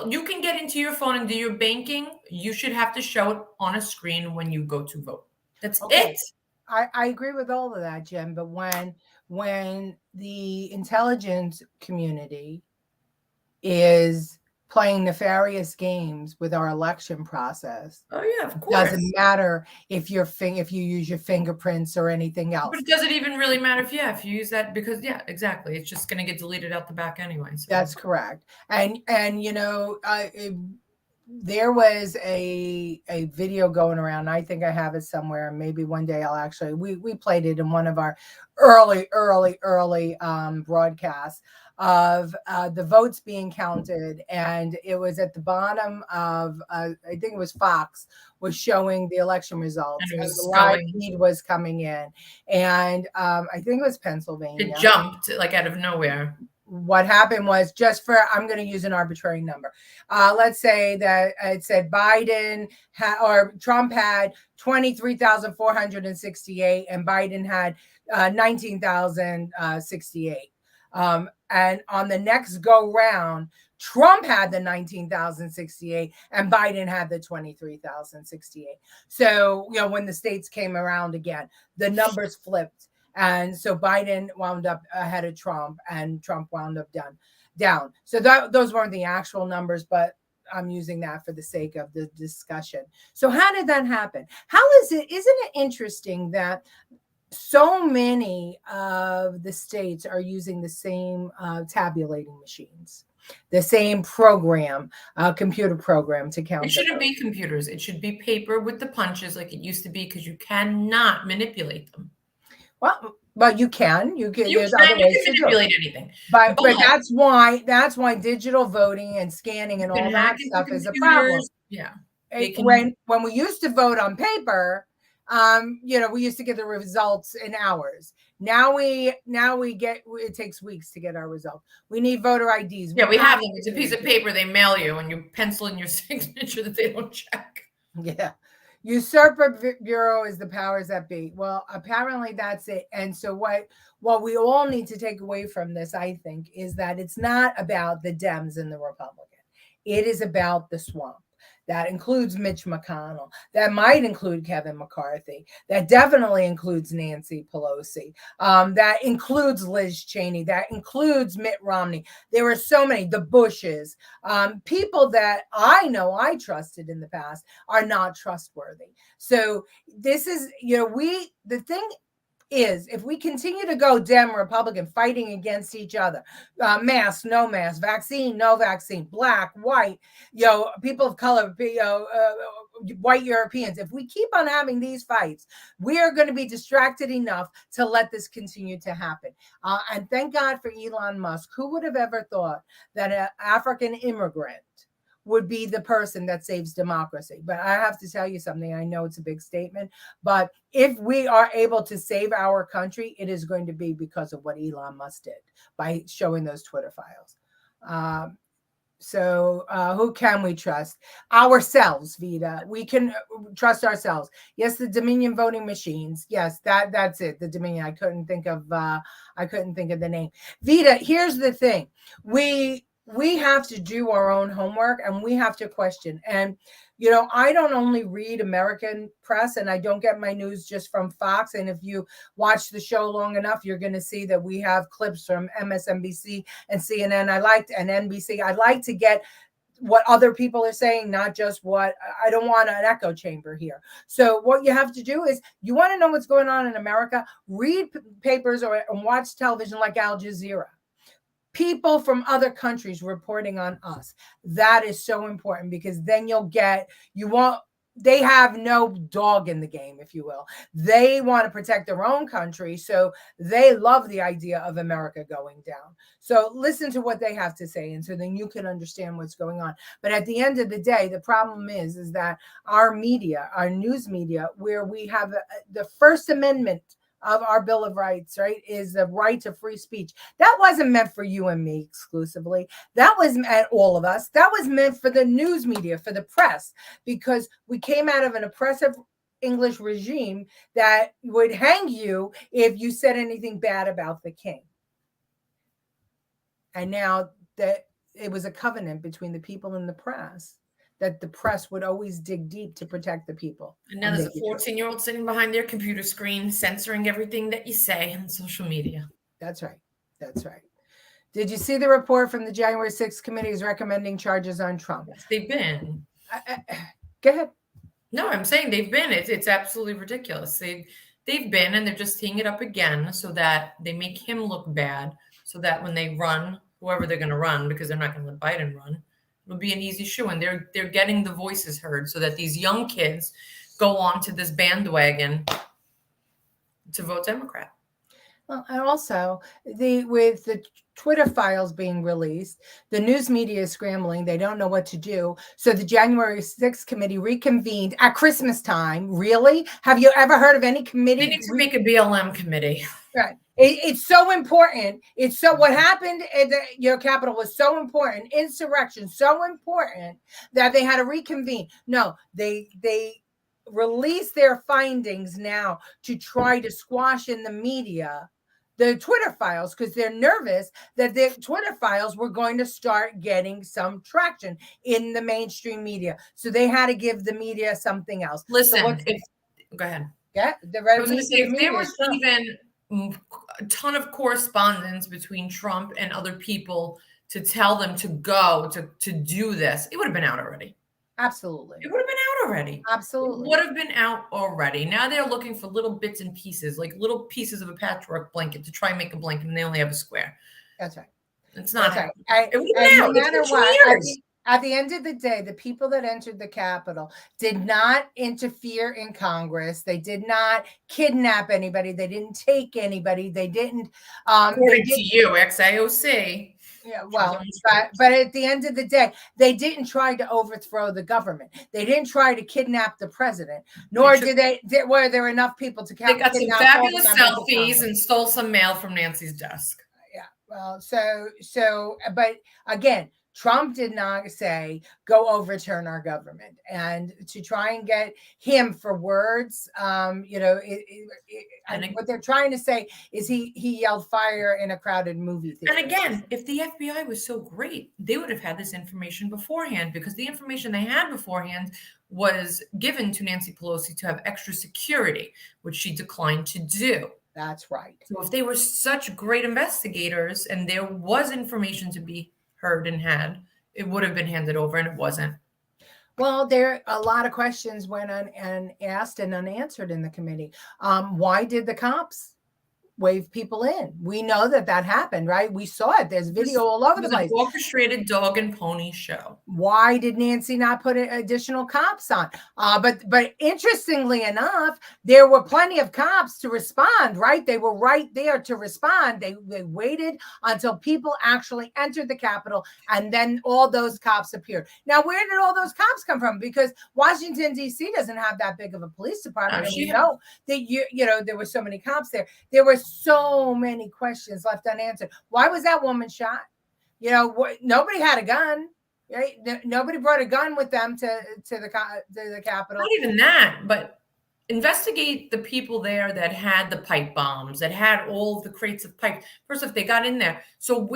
You can get into your phone and do your banking. You should have to show it on a screen when you go to vote. That's it. I agree with all of that, Jen. But when the intelligence community is playing nefarious games with our election process, oh yeah, of course, doesn't matter if you use your fingerprints or anything else. But does it even really matter if you use that? Because exactly, it's just going to get deleted out the back anyway. So. That's correct. And there was a video going around. I think I have it somewhere. Maybe one day I'll actually, we played it in one of our early broadcasts of the votes being counted. And it was at the bottom of, I think it was Fox, was showing the election results. And the live feed was coming in. And I think it was Pennsylvania. It jumped like out of nowhere. What happened was, I'm going to use an arbitrary number. Let's say that it said Biden or Trump had 23,468 and Biden had 19,068. And on the next go round, Trump had the 19,068 and Biden had the 23,068. So, when the states came around again, the numbers flipped. And so Biden wound up ahead of Trump and Trump wound up down. So those weren't the actual numbers, but I'm using that for the sake of the discussion. So how did that happen? Isn't it interesting that so many of the states are using the same tabulating machines, the same program, computer program to count? It shouldn't be computers. It should be paper with the punches like it used to be, because you cannot manipulate them. Well, you can. There's other ways to manipulate anything. But that's why digital voting and scanning and all that stuff is a problem. Yeah. When we used to vote on paper, we used to get the results in hours. Now we get, it takes weeks to get our results. We need voter IDs. Yeah, we have them. It's a piece of paper they mail you and you pencil in your signature that they don't check. Yeah. Usurper Bureau is the powers that be. Well, apparently that's it. And so what we all need to take away from this, I think, is that it's not about the Dems and the Republican. It is about the swamp. That includes Mitch McConnell. That might include Kevin McCarthy. That definitely includes Nancy Pelosi. That includes Liz Cheney. That includes Mitt Romney. There were so many, the Bushes. People that I know I trusted in the past are not trustworthy. So this is, the thing is, if we continue to go Dem Republican fighting against each other, mask, no mask, vaccine, no vaccine, black, white, people of color, white Europeans, if we keep on having these fights, we are going to be distracted enough to let this continue to happen. And thank God for Elon Musk. Who would have ever thought that an African immigrant would be the person that saves democracy. But I have to tell you something. I know it's a big statement, but if we are able to save our country, it is going to be because of what Elon Musk did by showing those Twitter files. So who can we trust? Ourselves, Vita. We can trust ourselves. Yes, the Dominion voting machines. Yes, that's it. The Dominion. I couldn't think of the name. Vita, here's the thing. We have to do our own homework and we have to question. And I don't only read American press and I don't get my news just from Fox. And if you watch the show long enough, you're going to see that we have clips from MSNBC and CNN. And NBC. I like to get what other people are saying, not just what I don't want an echo chamber here. So what you have to do is you want to know what's going on in America, read papers or watch television like Al Jazeera. People from other countries reporting on us. That is so important because then they have no dog in the game, if you will. They want to protect their own country. So they love the idea of America going down. So listen to what they have to say. And so then you can understand what's going on. But at the end of the day, the problem is that our media, our news media, where we have the First Amendment of our Bill of Rights, right, is the right to free speech. That wasn't meant for you and me exclusively. That was meant all of us. That was meant for the news media, for the press, because we came out of an oppressive English regime that would hang you if you said anything bad about the king. And now that it was a covenant between the people and the press, that the press would always dig deep to protect the people. And now there's a 14-year-old sitting behind their computer screen, censoring everything that you say on social media. That's right. That's right. Did you see the report from the January 6th committees recommending charges on Trump? Yes, they've been. Go ahead. No, I'm saying they've been. It's absolutely ridiculous. They've been, and they're just teeing it up again so that they make him look bad, so that when they run, whoever they're going to run, because they're not going to let Biden run, it'll be an easy shoe. And they're getting the voices heard so that these young kids go on to this bandwagon to vote Democrat. Well, and also with the Twitter files being released, the news media is scrambling. They don't know what to do. So the January 6th committee reconvened at Christmas time. Really? Have you ever heard of any committee? They need to make a BLM committee. Right. It's so important. What happened at your Capitol was so important. Insurrection, so important that they had to reconvene. No, they release their findings now to try to squash in the media the Twitter files because they're nervous that the Twitter files were going to start getting some traction in the mainstream media. So they had to give the media something else. Listen, go ahead. Yeah, I was going to say, if there was even a ton of correspondence between Trump and other people to tell them to go to do this, it would have been out already. Absolutely. It would have been out already. Absolutely. It would have been out already. Now they're looking for little bits and pieces, like little pieces of a patchwork blanket to try and make a blanket, and they only have a square. That's right. It's not. Right. It would have been out. No matter what, at the end of the day, the people that entered the Capitol did not interfere in Congress. They did not kidnap anybody. They didn't take anybody. They didn't. According to you, XAOC. Yeah, well, but at the end of the day, they didn't try to overthrow the government. They didn't try to kidnap the president, nor were there enough people to They got some fabulous selfies and stole some mail from Nancy's desk. Yeah, well, but again, Trump did not say, go overturn our government. And to try and get him for words, what they're trying to say is he yelled fire in a crowded movie theater. And again, if the FBI was so great, they would have had this information beforehand, because the information they had beforehand was given to Nancy Pelosi to have extra security, which she declined to do. That's right. So if they were such great investigators and there was information to be heard and had, it would have been handed over, and it wasn't. Well, there a lot of questions went on and asked and unanswered in the committee. Why did the cops wave people in. We know that happened, right? We saw it. There's video all over the place. An orchestrated dog and pony show. Why did Nancy not put additional cops on? But interestingly enough, there were plenty of cops to respond, right? They were right there to respond. They waited until people actually entered the Capitol, and then all those cops appeared. Now, where did all those cops come from? Because Washington, D.C. doesn't have that big of a police department. And we know that, you know, there were so many cops there. There were so many questions left unanswered. Why was that woman shot? You know, nobody had a gun. Right? Nobody brought a gun with them to the Capitol. Not even that, but investigate the people there that had the pipe bombs, that had all the crates of pipe. First off, they got in there. So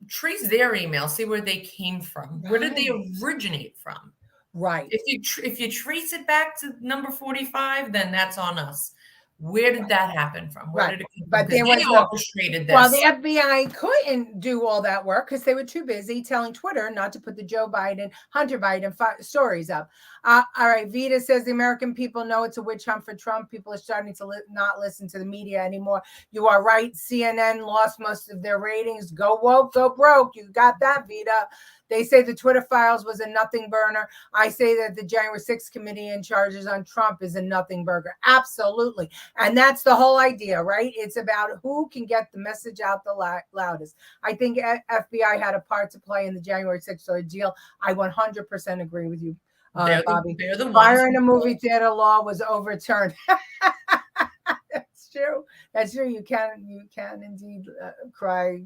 trace their email, see where they came from. Where did they originate from? Right. If you trace it back to number 45, then that's on us. Where did that happen from? Where did it come from? But they orchestrated this. Well, the FBI couldn't do all that work because they were too busy telling Twitter not to put the Joe Biden, Hunter Biden stories up. All right, Vita says the American people know it's a witch hunt for Trump. People are starting to not listen to the media anymore. You are right. CNN lost most of their ratings. Go woke, go broke. You got that, Vita. They say the Twitter files was a nothing burner. I say that the January 6th committee in charges on Trump is a nothing burger. Absolutely. And that's the whole idea, right? It's about who can get the message out the loudest. I think FBI had a part to play in the January 6th ordeal. I 100% agree with you, Bobby. Fire in a movie theater law was overturned. True. That's true. You can indeed cry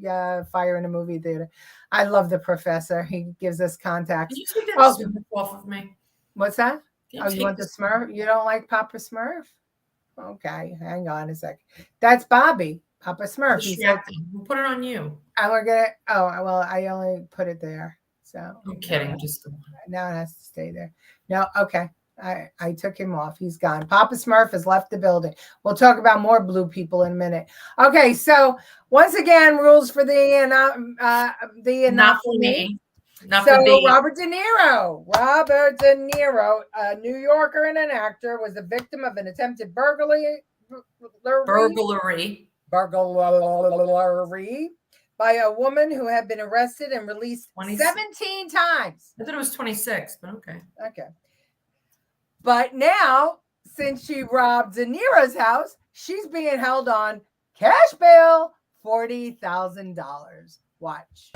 fire in a movie theater. I love the professor. He gives us contacts. Can you take that Smurf off of me? What's that? You want the Smurf? You don't like Papa Smurf? Okay, hang on a second. That's Bobby, Papa Smurf. He said, we'll put it on you. And we're gonna. Oh well, I only put it there. So I'm kidding. Now it has to stay there. No, okay. I took him off. He's gone. Papa Smurf has left the building. We'll talk about more blue people in a minute. Okay, so once again, rules for the not for me. Not so for me. Robert De Niro. Robert De Niro, a New Yorker and an actor, was the victim of an attempted burglary by a woman who had been arrested and released 17 times. I thought it was 26, but okay. Okay. But now, since she robbed De Niro's house, she's being held on cash bail, $40,000. Watch.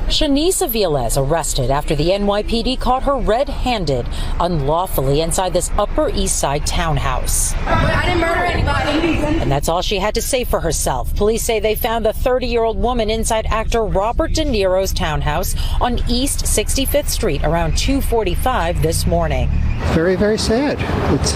Shanice Aviles arrested after the NYPD caught her red-handed unlawfully inside this Upper East Side townhouse. I didn't murder anybody. And that's all she had to say for herself. Police say they found the 30-year-old woman inside actor Robert De Niro's townhouse on East 65th Street around 2:45 this morning. Very, very sad.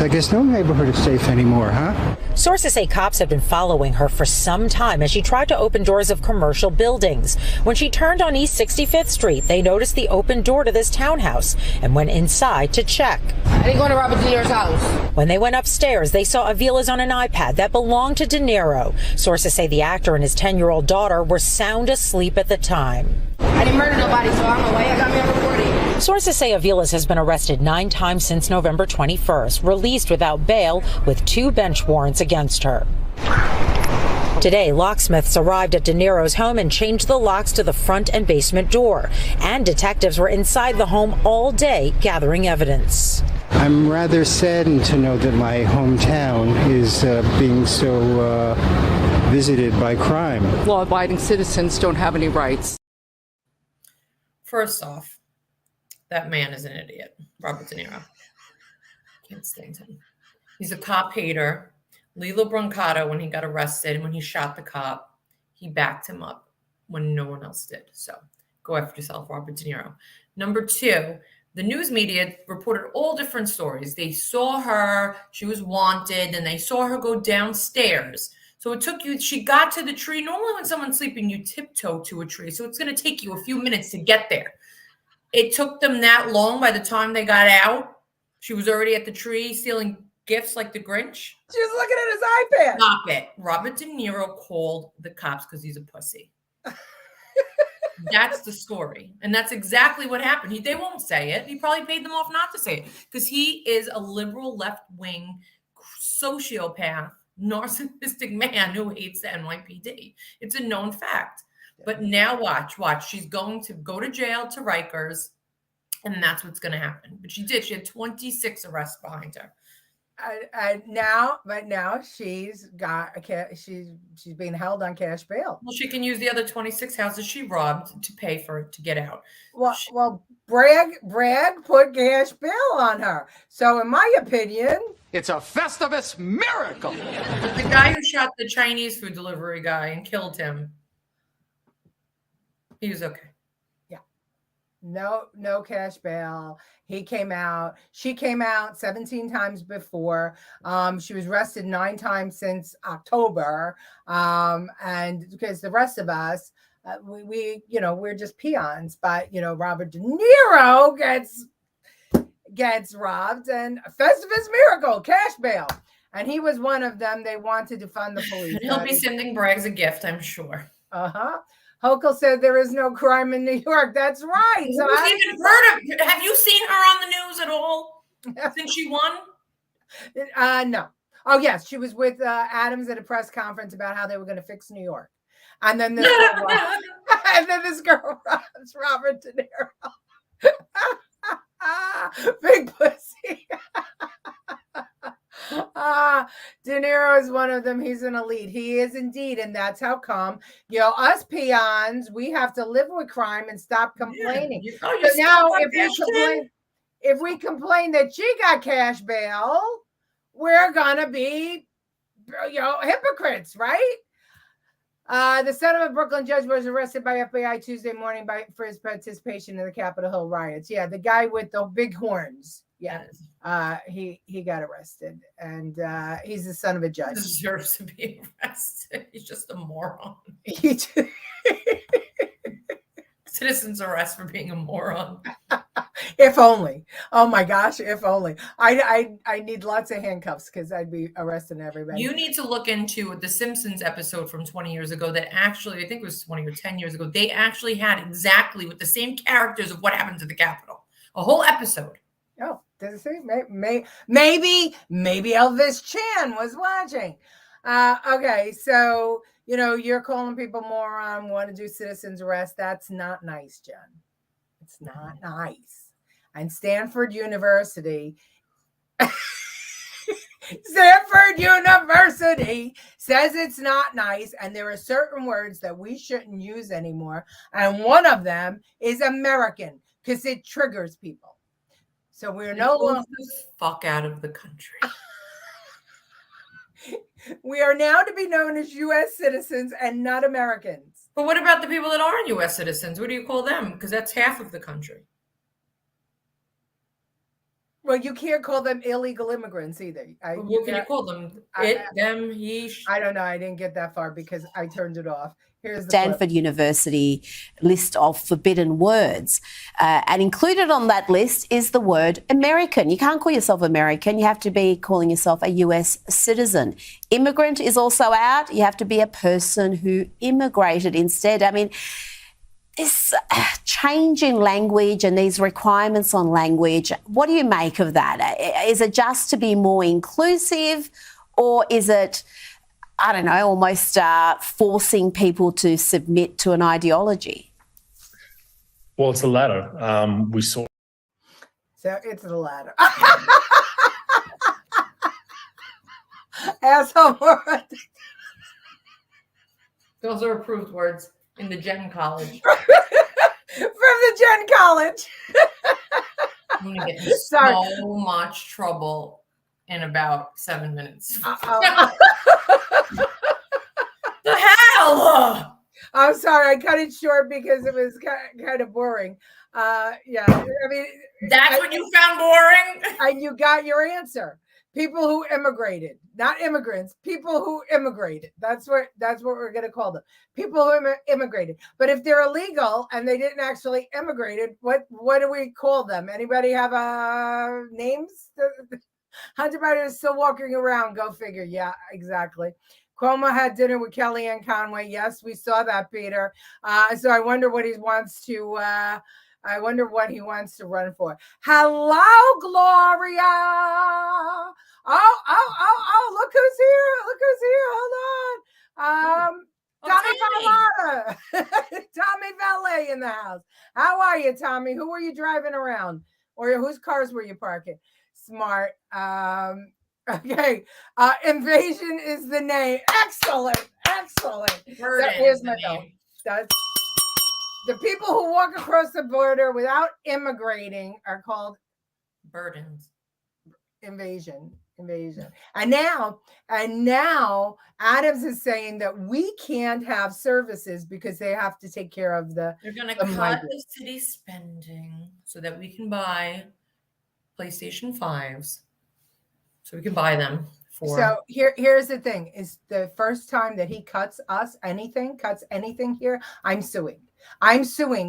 I guess no neighborhood is safe anymore, huh? Sources say cops have been following her for some time as she tried to open doors of commercial buildings. When she turned on East 65th Street, they noticed the open door to this townhouse and went inside to check. I didn't go to Robert De Niro's house. When they went upstairs, they saw Aviles on an iPad that belonged to De Niro. Sources say the actor and his 10-year-old daughter were sound asleep at the time. I didn't murder nobody, so I don't know why you got me on recording. Sources say Aviles has been arrested 9 times since November 21st, released without bail with 2 bench warrants against her. Today, locksmiths arrived at De Niro's home and changed the locks to the front and basement door. And detectives were inside the home all day gathering evidence. I'm rather saddened to know that my hometown is being so visited by crime. Law-abiding citizens don't have any rights. First off, that man is an idiot, Robert De Niro. Can't stand him. He's a cop hater. Lilo Brancato, when he got arrested, when he shot the cop, he backed him up when no one else did. So go after yourself, Robert De Niro. Number 2, the news media reported all different stories. They saw her, she was wanted, and they saw her go downstairs. So it took you, she got to the tree. Normally when someone's sleeping, you tiptoe to a tree. So it's going to take you a few minutes to get there. It took them that long. By the time they got out, she was already at the tree stealing gifts like the Grinch. She was looking at his iPad. Stop it. Robert De Niro called the cops because he's a pussy. That's the story. And that's exactly what happened. They won't say it. He probably paid them off not to say it because he is a liberal left-wing sociopath, narcissistic man who hates the NYPD. It's a known fact. But now watch. She's going to go to jail to Rikers, and that's what's going to happen. But she did. She had 26 arrests behind her. Now she's got she's being held on cash bail. Well, she can use the other 26 houses she robbed to pay for it to get out. Well, Bragg put cash bail on her. So in my opinion, it's a Festivus miracle. But the guy who shot the Chinese food delivery guy and killed him, he was okay. No cash bail. He came out. She came out 17 times before. She was arrested 9 times since October. And because the rest of us, we're just peons. But Robert De Niro gets robbed, and Festivus miracle, cash bail, and he was one of them. They wanted to fund the police. And he'll be sending Bragg a gift, I'm sure. Hochul said there is no crime in New York. That's right. So have you seen her on the news at all since she won? No. Oh, yes. She was with Adams at a press conference about how they were going to fix New York. And then this girl robs Robert De Niro. Big pussy. De Niro is one of them. He's an elite. He is indeed. And that's how come, us peons, we have to live with crime and stop complaining. But now if we complain that she got cash bail, we're gonna be hypocrites, right? The son of a Brooklyn judge was arrested by FBI Tuesday morning for his participation in the Capitol Hill riots. Yeah, the guy with the big horns. Yes. He got arrested, and he's the son of a judge. He deserves to be arrested. He's just a moron. Citizen's arrest for being a moron. If only. Oh my gosh, if only. I need lots of handcuffs because I'd be arresting everybody. You need to look into the Simpsons episode from 20 years ago that actually, I think it was 20 or 10 years ago, they actually had exactly with the same characters of what happened to the Capitol. A whole episode. Oh, does it say? Maybe Elvis Chan was watching. Okay, so you're calling people moron, want to do citizen's arrest. That's not nice, Jen. It's not nice. And Stanford University says it's not nice, and there are certain words that we shouldn't use anymore. And one of them is American because it triggers people. So we're no longer the fuck out of the country. We are now to be known as U.S. citizens and not Americans. But what about the people that aren't U.S. citizens? What do you call them? Because that's half of the country. Well, you can't call them illegal immigrants either. What can you call them? Them, he. I don't know. I didn't get that far because I turned it off. Here's the Stanford University list of forbidden words. And included on that list is the word American. You can't call yourself American. You have to be calling yourself a US citizen. Immigrant is also out. You have to be a person who immigrated instead. I mean, this change in language and these requirements on language, what do you make of that? Is it just to be more inclusive, or is it, I don't know, almost forcing people to submit to an ideology? Well, it's the latter. We saw. So it's the latter. Asshole. Those are approved words in the Jen College. From the Jen College. I'm going to get in so much trouble in about 7 minutes. The hell? I'm sorry, I cut it short because it was kind of boring. Yeah, I mean, that's what you found boring, and you got your answer. People who immigrated, not immigrants. People who immigrated. That's what we're going to call them. People who immigrated. But if they're illegal and they didn't actually immigrated, what do we call them? Anybody have names? Hunter Biden is still walking around. Go figure. Yeah, exactly. Cuomo had dinner with Kellyanne Conway. Yes, we saw that, Peter. So I wonder what he wants to I wonder what he wants to run for. Hello, Gloria. Oh, look who's here. Tommy Palmata. Tommy Valet in the house. How are you, Tommy? Who were you driving around? Or whose cars were you parking? Smart. Okay. Invasion is the name. Excellent. That is my name. That's the people who walk across the border without immigrating are called burdens. Invasion. And now Adams is saying that we can't have services because they have to take care of the. They're going to cut the city spending so that we can buy PlayStation 5s. So we can buy them. So here's the thing: is the first time that he cuts anything here. I'm suing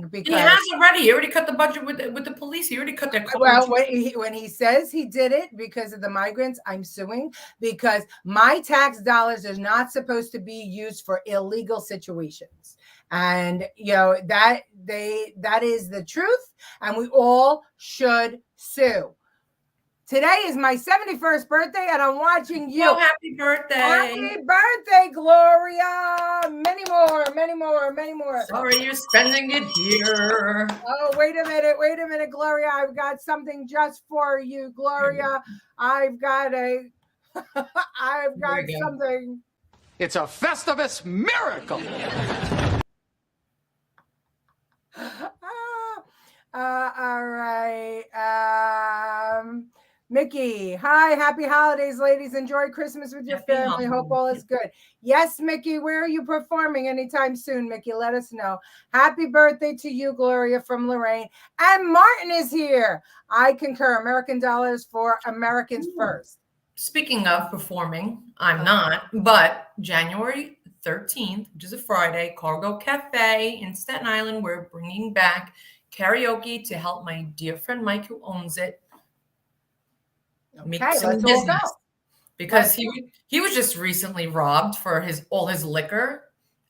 because he has already. He already cut the budget with the police. He already cut their. Well, when he says he did it because of the migrants, I'm suing because my tax dollars are not supposed to be used for illegal situations, and that is the truth, and we all should sue. Today is my 71st birthday, and I'm watching you. Oh, happy birthday. Happy birthday, Gloria. Many more. Sorry, you're spending it here. Oh, wait a minute, Gloria. I've got something just for you, Gloria. I've got something. It's a Festivus miracle. All right. Mickey, hi, happy holidays, ladies. Enjoy Christmas with your family. Hope all is good. Yes, Mickey, where are you performing anytime soon, Mickey? Let us know. Happy birthday to you, Gloria, from Lorraine. And Martin is here. I concur. American dollars for Americans first. Speaking of performing, I'm not, but January 13th, which is a Friday, Cargo Cafe in Staten Island, we're bringing back karaoke to help my dear friend Mike, who owns it, make some business. Because he was just recently robbed for all his liquor,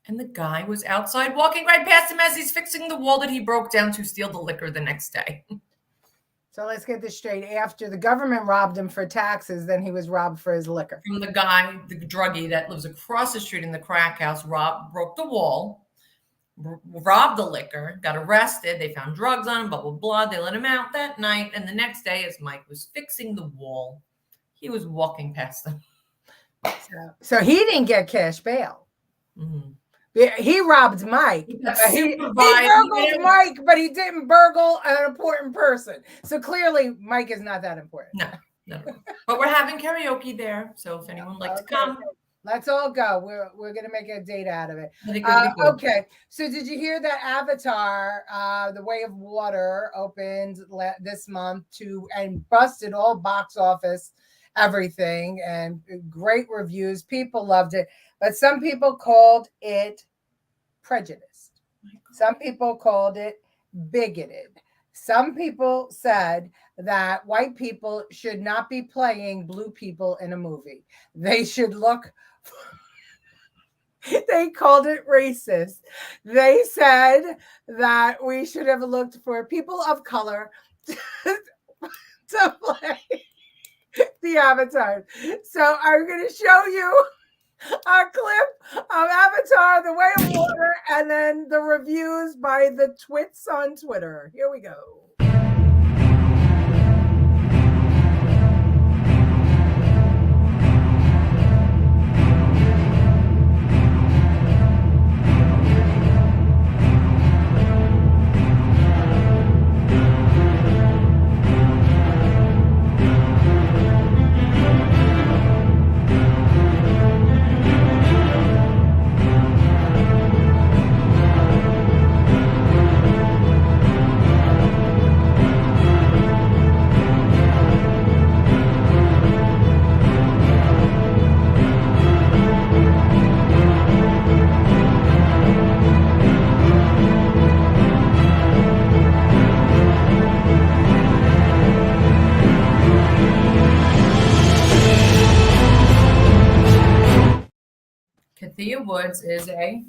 and the guy was outside walking right past him as he's fixing the wall that he broke down to steal the liquor the next day. So let's get this straight. After the government robbed him for taxes, then he was robbed for his liquor. From the guy, the druggie that lives across the street in the crack house, broke the wall, robbed the liquor, got arrested. They found drugs on him, blah, blah, blah. They let him out that night. And the next day, as Mike was fixing the wall, he was walking past them. So he didn't get cash bail. Mm-hmm. He robbed Mike. He burgled Mike, but he didn't burgle an important person. So clearly, Mike is not that important. No. But we're having karaoke there. So if anyone would like to come. Let's all go. We're going to make a date out of it. Okay. So did you hear that Avatar, The Way of Water, opened this month and busted all box office, everything, and great reviews. People loved it. But some people called it prejudiced. Some people called it bigoted. Some people said that white people should not be playing blue people in a movie. They should look. They called it racist. They said that we should have looked for people of color to play the avatars. So I'm going to show you a clip of Avatar, The Way of Water, and then the reviews by the twits on Twitter. Here we go. Kathia Woods is a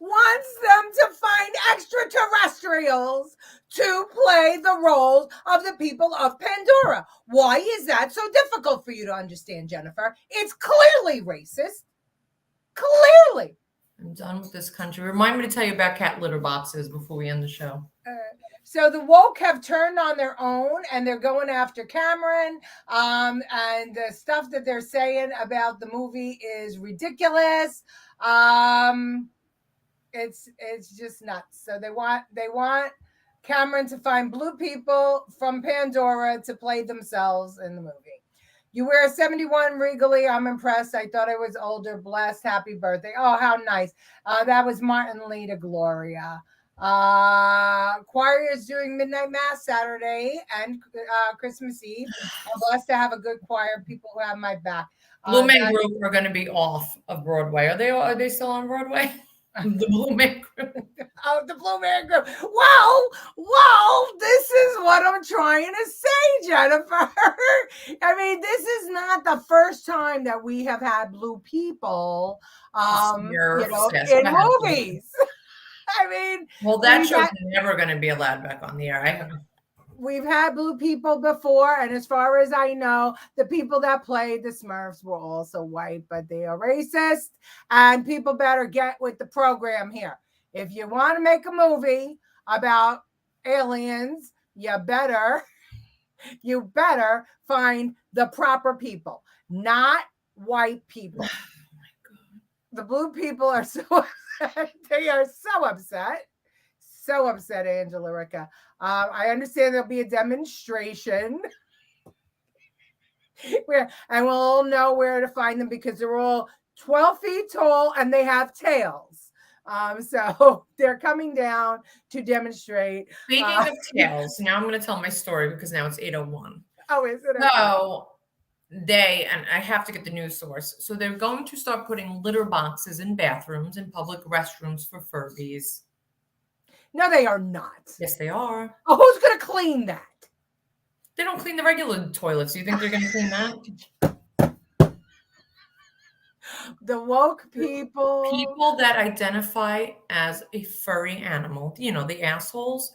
wants them to find extraterrestrials to play the roles of the people of Pandora. Why is that so difficult for you to understand, Jennifer? It's clearly racist. Clearly. I'm done with this country. Remind me to tell you about cat litter boxes before we end the show. So the woke have turned on their own, and they're going after Cameron. And the stuff that they're saying about the movie is ridiculous. It's just nuts. So they want Cameron to find blue people from Pandora to play themselves in the movie. You wear 71 regally. I'm impressed. I thought I was older. Blessed. Happy birthday. Oh, how nice. That was Martin Lee to Gloria. Choir is doing midnight mass Saturday and Christmas Eve. I'm blessed to have a good choir. People who have my back. Blue Man Group are going to be off of Broadway. Are they still on Broadway? The Blue Man Group. Oh, the Blue Man Group. Well, this is what I'm trying to say, Jennifer. I mean, this is not the first time that we have had blue people, in movies. I mean, well, that show's never going to be allowed back on the air. We've had blue people before, and as far as I know, the people that played the Smurfs were also white, but they are racist, and people better get with the program here. If you want to make a movie about aliens, you better find the proper people, not white people. Oh my God. The blue people are so upset. They are so upset. So upset, Angela Ricca. I understand there'll be a demonstration and we'll all know where to find them because they're all 12 feet tall and they have tails. So they're coming down to demonstrate. Speaking of tails, now I'm going to tell my story because now it's 8:01. Oh, is it? So and I have to get the news source. So they're going to start putting litter boxes in bathrooms and public restrooms for Furbies. No, they are not. Yes, they are. Oh, who's going to clean that? They don't clean the regular toilets. Do you think they're going to clean that? The woke people. People that identify as a furry animal, the assholes,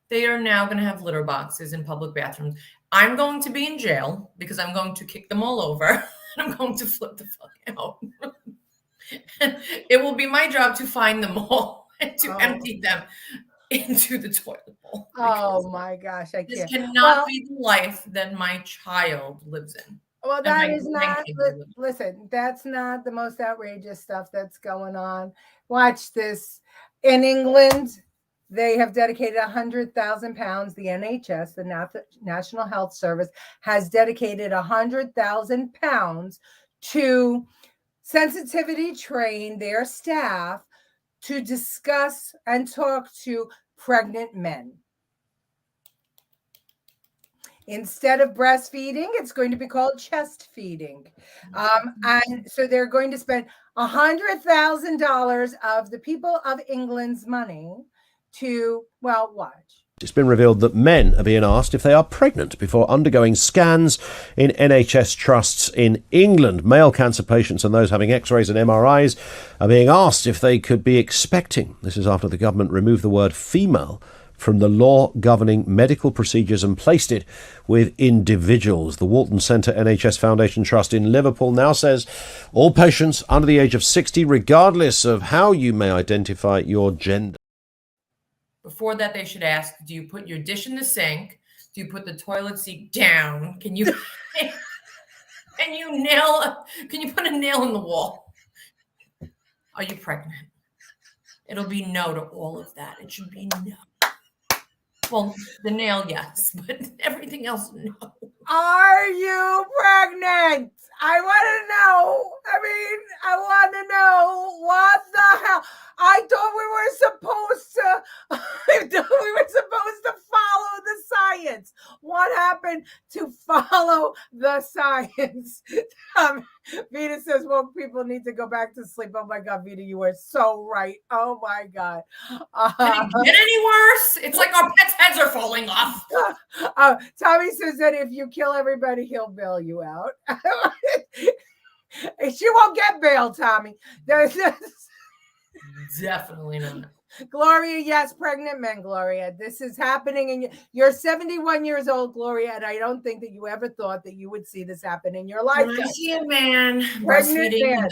they are now going to have litter boxes in public bathrooms. I'm going to be in jail because I'm going to kick them all over. And I'm going to flip the fuck out. It will be my job to find them all. And to empty them into the toilet bowl. Oh my gosh, I can't. This cannot be the life that my child lives in. Well, that is not, listen, that's not the most outrageous stuff that's going on. Watch this. In England, they have dedicated £100,000. The NHS, the National Health Service, has dedicated £100,000 to sensitivity train their staff to discuss and talk to pregnant men. Instead of breastfeeding, it's going to be called chest feeding. And so they're going to spend $100,000 of the people of England's money to, watch. It's been revealed that men are being asked if they are pregnant before undergoing scans in NHS trusts in England. Male cancer patients and those having X-rays and MRIs are being asked if they could be expecting. This is after the government removed the word female from the law governing medical procedures and placed it with individuals. The Walton Centre NHS Foundation Trust in Liverpool now says all patients under the age of 60, regardless of how you may identify your gender. Before that, they should ask, do you put your dish in the sink? Do you put the toilet seat down? Can you put a nail in the wall? Are you pregnant? It'll be no to all of that. It should be no. Well, the nail, yes, but everything else, no. Are you pregnant? I want to know. I want to know what the hell. I thought we were supposed to follow the science. What happened to follow the science? Vita says, well, people need to go back to sleep. Oh my God, Vita, you are so right. Oh my God. Did it get any worse? It's like our pets' heads are falling off. Tommy says that if you kill everybody, he'll bail you out. She won't get bail, Tommy. Definitely not. Gloria, yes, pregnant men, Gloria. This is happening, and you're 71 years old, Gloria, and I don't think that you ever thought that you would see this happen in your life. When I see a man Pregnant breastfeeding man.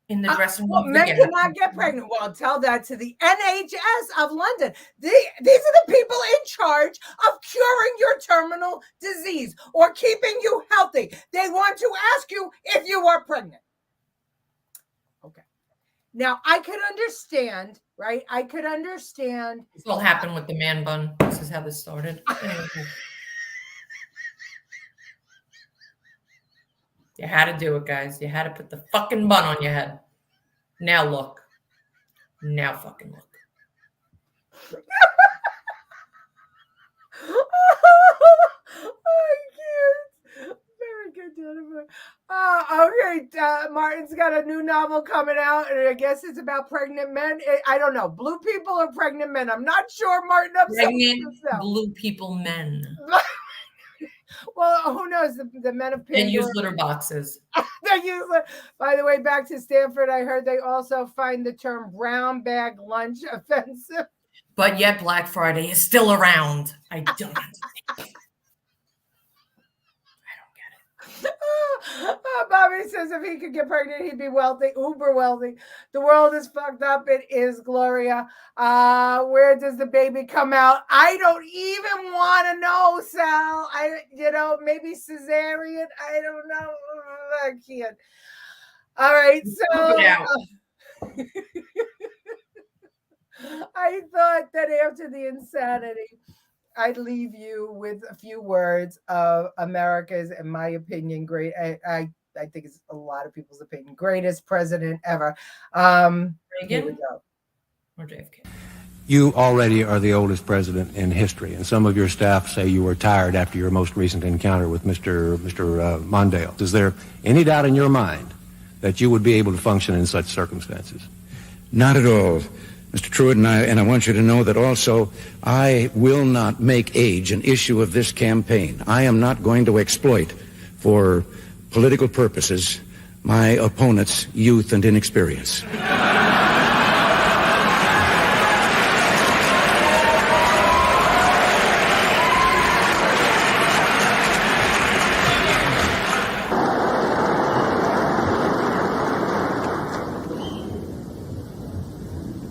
in the dressing room, Men cannot get pregnant. Well, tell that to the NHS of London. These are the people in charge of curing your terminal disease or keeping you healthy. They want to ask you if you are pregnant. Okay. Now, I could understand, right? I could understand. This all happened with the man bun. This is how this started. You had to do it, guys. You had to put the fucking bun on your head. Now look. Now fucking look. Very good, Jennifer. Okay, Martin's got a new novel coming out, and I guess it's about pregnant men. I don't know, blue people or pregnant men. I'm not sure, Martin. Pregnant blue people men. Well, who knows? The men of Pandora. And use litter boxes. By the way, back to Stanford, I heard they also find the term brown bag lunch offensive. But yet Black Friday is still around. I don't understand. Bobby says if he could get pregnant, he'd be wealthy, uber wealthy. The world is fucked up. It is, Gloria. Where does the baby come out? I don't even want to know, Sal. Maybe cesarean. I don't know. I can't. All right, so I thought that after the insanity, I'd leave you with a few words of America's, in my opinion, great. I think it's a lot of people's opinion, greatest president ever. Reagan or JFK? You already are the oldest president in history, and some of your staff say you were tired after your most recent encounter with Mr. Mondale. Is there any doubt in your mind that you would be able to function in such circumstances? Not at all, Mr. Truitt, and I want you to know that also I will not make age an issue of this campaign. I am not going to exploit for political purposes my opponent's youth and inexperience.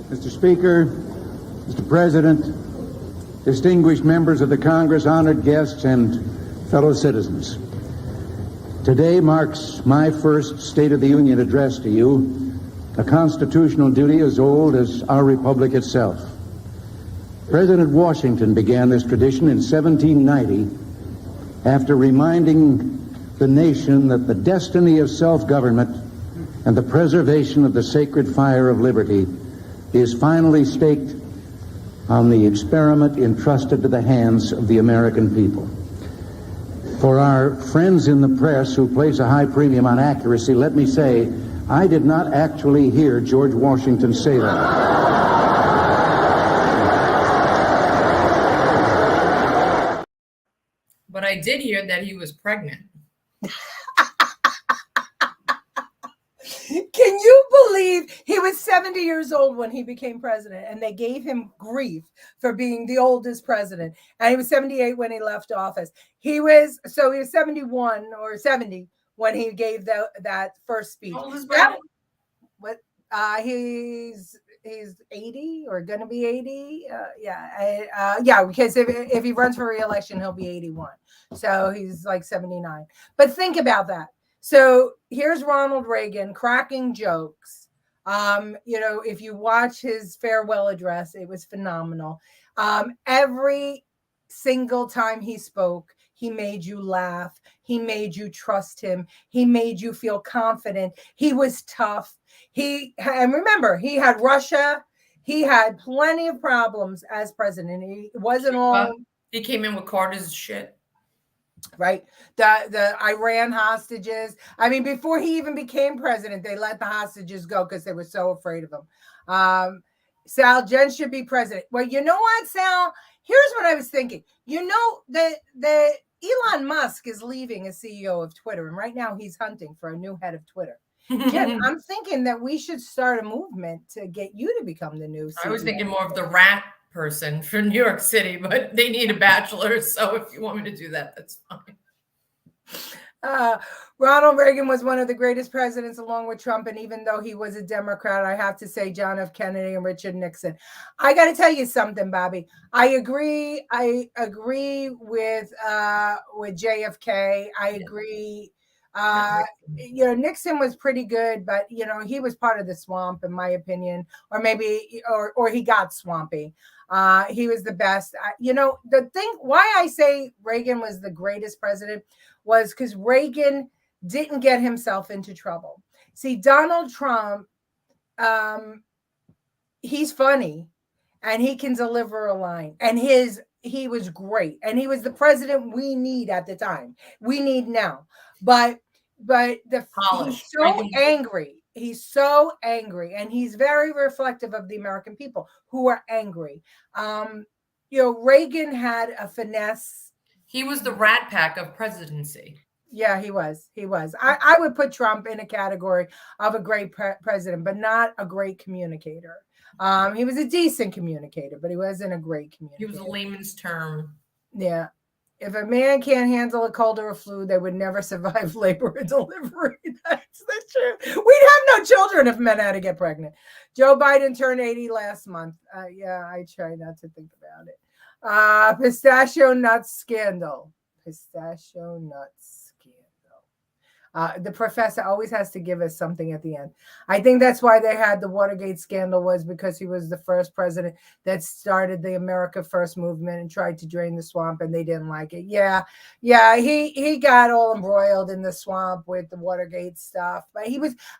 Mr. Speaker, Mr. President, distinguished members of the Congress, honored guests, and fellow citizens. Today marks my first State of the Union address to you, a constitutional duty as old as our republic itself. President Washington began this tradition in 1790 after reminding the nation that the destiny of self-government and the preservation of the sacred fire of liberty is finally staked on the experiment entrusted to the hands of the American people. For our friends in the press who place a high premium on accuracy, let me say, I did not actually hear George Washington say that. But I did hear that he was pregnant. Can you believe he was 70 years old when he became president, and they gave him grief for being the oldest president, and he was 78 when he left office. He was 71 or 70 when he gave that first speech. How old is Brad? He's 80 or gonna be 80. Because if he runs for re-election, he'll be 81. So he's like 79. But think about that. So here's Ronald Reagan cracking jokes. If you watch his farewell address, it was phenomenal. Every single time he spoke, he made you laugh. He made you trust him. He made you feel confident. He was tough. And remember, he had Russia. He had plenty of problems as president. He wasn't all. He came in with Carter's shit. Right. The Iran hostages. I mean, before he even became president, they let the hostages go because they were so afraid of him. Sal, Jen should be president. Well, you know what, Sal? Here's what I was thinking. The Elon Musk is leaving as CEO of Twitter, and right now he's hunting for a new head of Twitter. Jen, I'm thinking that we should start a movement to get you to become the new CEO. I was thinking more of the rat person for New York City, but they need a bachelor. So if you want me to do that, that's fine. Ronald Reagan was one of the greatest presidents along with Trump. And even though he was a Democrat, I have to say John F. Kennedy and Richard Nixon. I got to tell you something, Bobby. I agree with JFK. I agree. Nixon was pretty good, but he was part of the swamp, in my opinion, or maybe, or he got swampy. He was the best. The thing why I say Reagan was the greatest president was because Reagan didn't get himself into trouble. See, Donald Trump, he's funny and he can deliver a line, and he was great, and he was the president we need at the time. We need now, but he's so angry. He's so angry, and he's very reflective of the American people who are angry. Reagan had a finesse. He was the rat pack of presidency. Yeah, he was. I would put Trump in a category of a great president, but not a great communicator. He was a decent communicator, but he wasn't a great communicator. He was a layman's term. Yeah. If a man can't handle a cold or a flu, they would never survive labor and delivery. That's the truth. We'd have no children if men had to get pregnant. Joe Biden turned 80 last month. Yeah, I try not to think about it. Pistachio nut scandal. Pistachio nut scandal. The professor always has to give us something at the end. I think that's why they had the Watergate scandal, was because he was the first president that started the America First movement and tried to drain the swamp, and they didn't like it. Yeah. He got all embroiled in the swamp with the Watergate stuff. But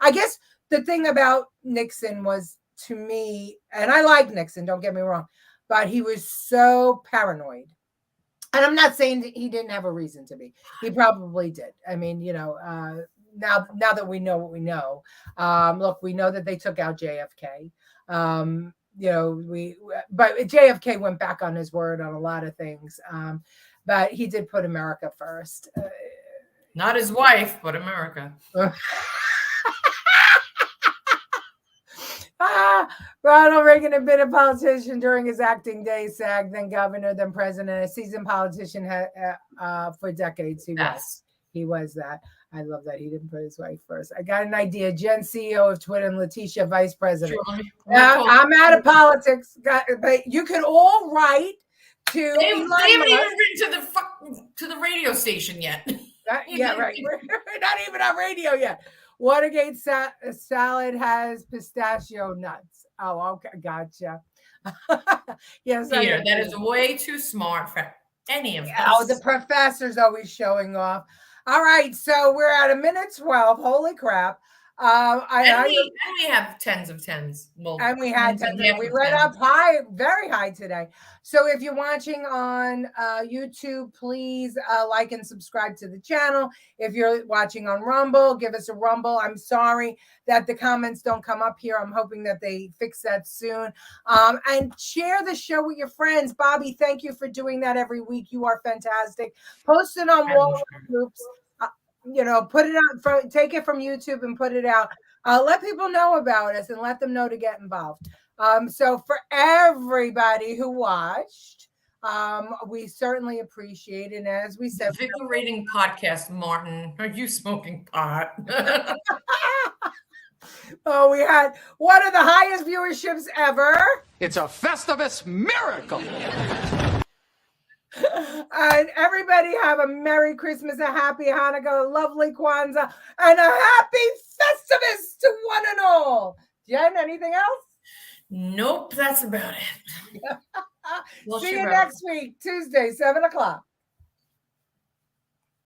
I guess the thing about Nixon was, to me, and I like Nixon, don't get me wrong, but he was so paranoid. And I'm not saying that he didn't have a reason to be. He probably did. I mean, now that we know what we know, look, we know that they took out JFK. But JFK went back on his word on a lot of things. But he did put America first. Not his wife, but America. Ronald Reagan had been a politician during his acting days, SAG, then governor, then president, a seasoned politician for decades. He was that. I love that he didn't put his wife first. I got an idea. Jen, CEO of Twitter, and Leticia, vice president. I'm out of politics, but you can all write to. They haven't even written to the radio station yet. Yeah, right. We're not even on radio yet. Watergate salad has pistachio nuts. Oh, okay, gotcha. Yes, Peter, that is way too smart for any of us. Oh, the professor's always showing off. All right, so we're at 1:12. Holy crap! We have tens of tens. Well, and we had tens. We went up high, very high today. So if you're watching on YouTube, please like and subscribe to the channel. If you're watching on Rumble, give us a Rumble. I'm sorry that the comments don't come up here. I'm hoping that they fix that soon. And share the show with your friends. Bobby, thank you for doing that every week. You are fantastic. Post it on wall groups. Put it out, take it from YouTube and put it out. Let people know about us and let them know to get involved. So for everybody who watched, we certainly appreciate it. And as we said, invigorating podcast, Martin. Are you smoking pot? Oh, we had one of the highest viewerships ever. It's a Festivus miracle. And everybody have a Merry Christmas, a Happy Hanukkah, a lovely Kwanzaa, and a Happy Festivus to one and all. Jen, anything else? Nope, that's about it. See you next week, Tuesday, 7 o'clock.